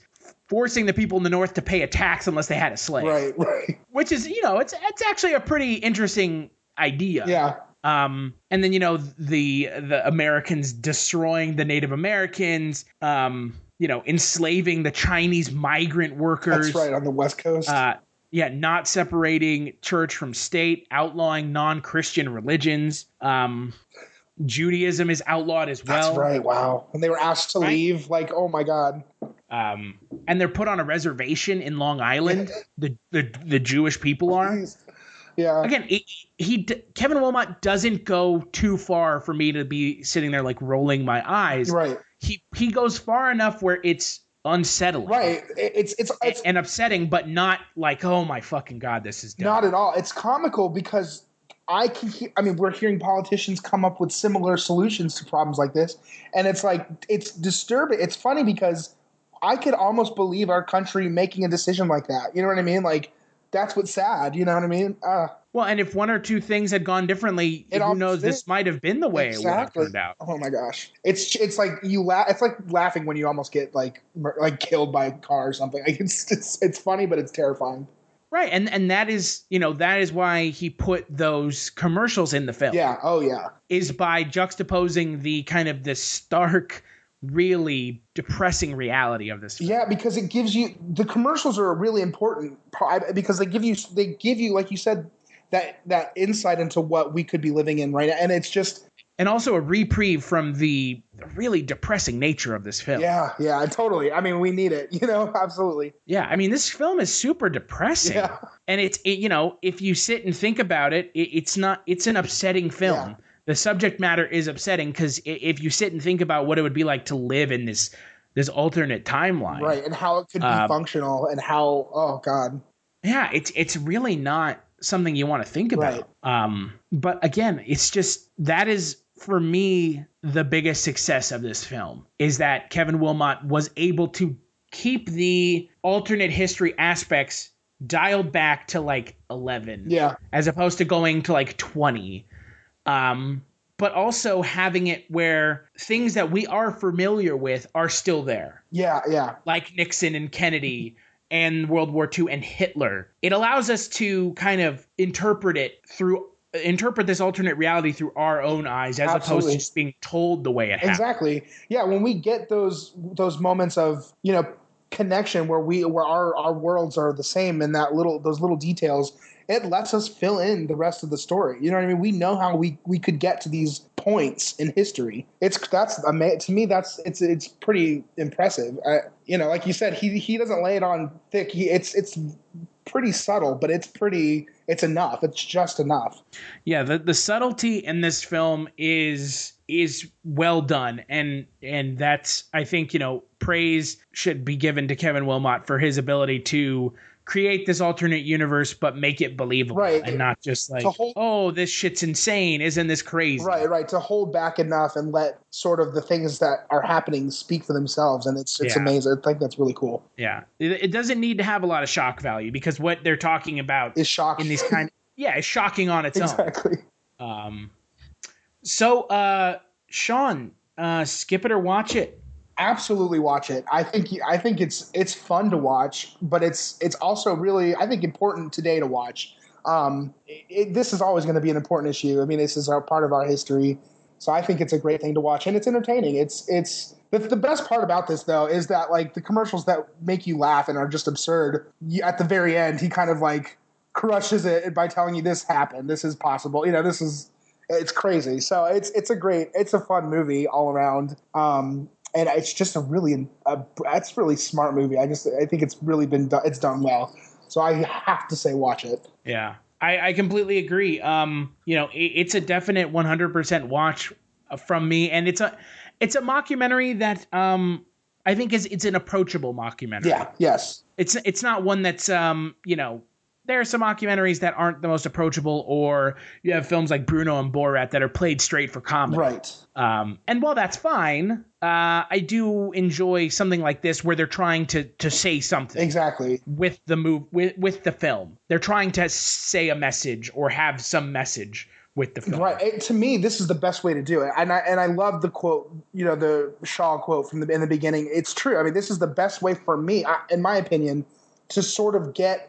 forcing the people in the North to pay a tax unless they had a slave. Right. Which is, it's actually a pretty interesting idea. Yeah. And then, the Americans destroying the Native Americans, enslaving the Chinese migrant workers. That's right, on the West Coast. Not separating church from state, outlawing non-Christian religions. Judaism is outlawed as well. That's right, wow. And they were asked to leave, like, oh my God. And they're put on a reservation in Long Island. The Jewish people are. Yeah. Again, Kevin Willmott doesn't go too far for me to be sitting there like rolling my eyes. Right. He goes far enough where it's unsettling. Right. It's and upsetting, but not like, oh my fucking God, this is dumb. Not at all. It's comical because we're hearing politicians come up with similar solutions to problems like this, and it's like, it's disturbing. It's funny because I could almost believe our country making a decision like that. You know what I mean? Like, that's what's sad. You know what I mean? Well, and if one or two things had gone differently, who knows? This might have been the way it would have turned out. Oh my gosh! It's like you laugh. It's like laughing when you almost get like killed by a car or something. Like it's funny, but it's terrifying. Right, and that is why he put those commercials in the film. Yeah. Oh yeah. Is by juxtaposing the kind of the stark, really depressing reality of this film. Yeah, because it gives you, the commercials are a really important part, because they give you like you said, that insight into what we could be living in right now, and it's just, and also a reprieve from the really depressing nature of this film. Yeah, totally. I mean, we need it, absolutely. Yeah, I mean, this film is super depressing. Yeah. And if you sit and think about it, it's an upsetting film. Yeah. The subject matter is upsetting because if you sit and think about what it would be like to live in this alternate timeline. Right, and how it could be functional, and how, oh God. Yeah, it's really not something you want to think about. Right. But again, it's just, that is, for me, the biggest success of this film, is that Kevin Willmott was able to keep the alternate history aspects dialed back to like 11. Yeah. As opposed to going to like 20. But also having it where things that we are familiar with are still there. Yeah. Like Nixon and Kennedy and World War II and Hitler. It allows us to kind of interpret this alternate reality through our own eyes, as opposed to just being told the way it happened. Exactly. Yeah, when we get those moments of, connection where our worlds are the same, and those little details, it lets us fill in the rest of the story. You know what I mean? We know how we could get to these points in history. To me, it's pretty impressive. Like you said, he doesn't lay it on thick. It's pretty subtle, but it's enough. It's just enough. Yeah, the subtlety in this film is is well done, and that's, I think, praise should be given to Kevin Willmott for his ability to create this alternate universe but make it believable, and not just like, oh, this shit's insane, isn't this crazy? Right, to hold back enough and let sort of the things that are happening speak for themselves, and it's amazing. I think that's really cool. Yeah, it doesn't need to have a lot of shock value, because what they're talking about is shocking in these kind it's shocking on its own. So Sean, skip it or watch it? Absolutely watch it. I think it's fun to watch, but it's also really, I think, important today to watch. This is always going to be an important issue. I mean, this is part of our history, so I think it's a great thing to watch, and it's entertaining. It's the best part about this, though, is that like the commercials that make you laugh and are just absurd. At the very end, he kind of like crushes it by telling you this happened, this is possible. It's crazy. So it's a fun movie all around. And it's just that's really smart movie. I think it's really it's done well. So I have to say, watch it. Yeah, I completely agree. It's a definite 100% watch from me, and it's a mockumentary that I think it's an approachable mockumentary. Yeah. Yes. It's not one that's there are some documentaries that aren't the most approachable, or you have films like Bruno and Borat that are played straight for comedy. Right. And while that's fine, I do enjoy something like this where they're trying to say something. Exactly. With the film. They're trying to say a message or have some message with the film. Right. To me, this is the best way to do it. And I love the quote, the Shaw quote in the beginning. It's true. I mean, this is the best way for me, in my opinion, to sort of get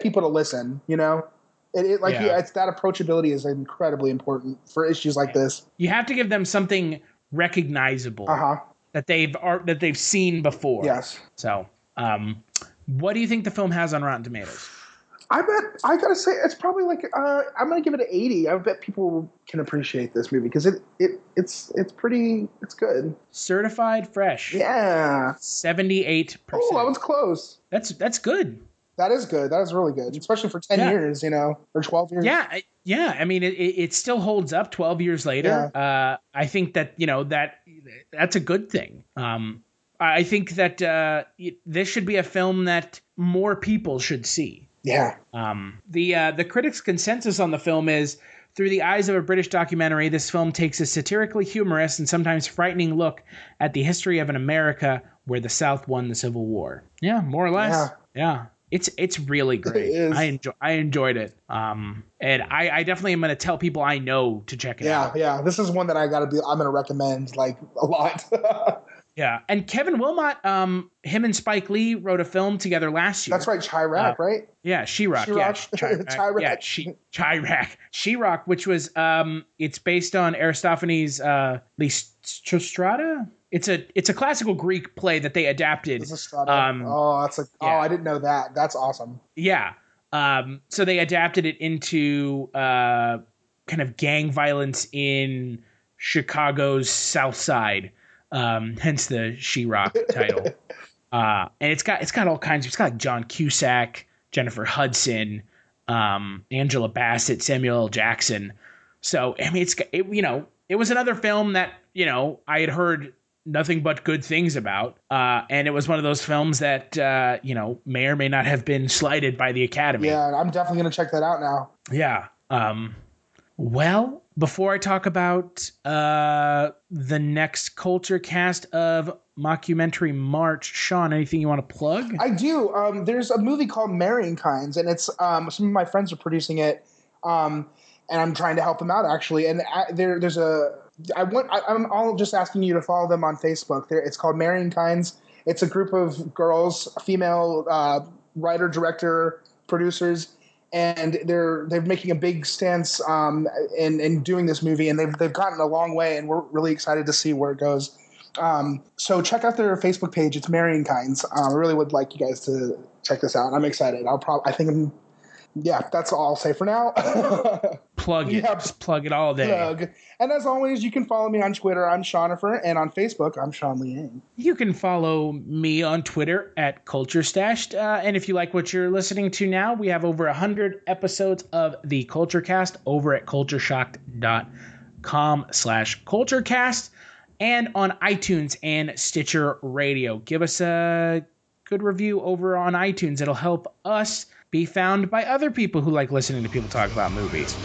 people to listen, it's that approachability is incredibly important for issues like this. You have to give them something recognizable that they've seen before. Yes. So, what do you think the film has on Rotten Tomatoes? I gotta say it's probably like I'm gonna give it an 80. I bet people can appreciate this movie because it's good. Certified fresh. Yeah. 78%. Oh, that was close. That's good. That is good. That is really good, especially for 10 years, or 12 years. Yeah. I mean, it still holds up 12 years later. Yeah. I think that that's a good thing. I think that this should be a film that more people should see. Yeah. The critics' consensus on the film is, through the eyes of a British documentary, this film takes a satirically humorous and sometimes frightening look at the history of an America where the South won the Civil War. Yeah, more or less. Yeah. It's really great. It is. I enjoyed it. And I definitely am going to tell people I know to check it out. Yeah. This is one that I'm going to recommend like a lot. Yeah, and Kevin Willmott, him and Spike Lee wrote a film together last year. That's right, Chirac, right? Yeah, She-Rock. Chirac. Chirac. She-Rock, which was it's based on Aristophanes' Lysistrata. It's a classical Greek play that they adapted. I didn't know that. That's awesome. Yeah. So they adapted it into kind of gang violence in Chicago's South Side. Hence the She-Rock title. And it's got all kinds. It's got like John Cusack, Jennifer Hudson, Angela Bassett, Samuel L. Jackson. So I mean, it was another film that I had heard nothing but good things about, and it was one of those films that may or may not have been slighted by the Academy. Yeah, I'm definitely gonna check that out now. Yeah. Well, before I talk about the next Kulturecast of Mockumentary March, Sean, anything you want to plug? I do. There's a movie called Marrying Kinds, and it's some of my friends are producing it, and I'm trying to help them out actually. And I'm all just asking you to follow them on Facebook. It's called Marrying Kinds. It's a group of girls, female writer, director, producers. And they're making a big stance in doing this movie, and they've gotten a long way, and we're really excited to see where it goes. So check out their Facebook page. It's Marrying Kinds. I really would like you guys to check this out. I'm excited. That's all I'll say for now. Plug it. Just plug it all day. And as always, you can follow me on Twitter. I'm Seanifer, and on Facebook, I'm Sean Liang. You can follow me on Twitter at Kulturestashed. And if you like what you're listening to now, we have over 100 episodes of the Kulturecast over at cultureshocked.com. youtube.com/Kulturecast, and on iTunes and Stitcher Radio. Give us a good review over on iTunes. It'll help us be found by other people who like listening to people talk about movies.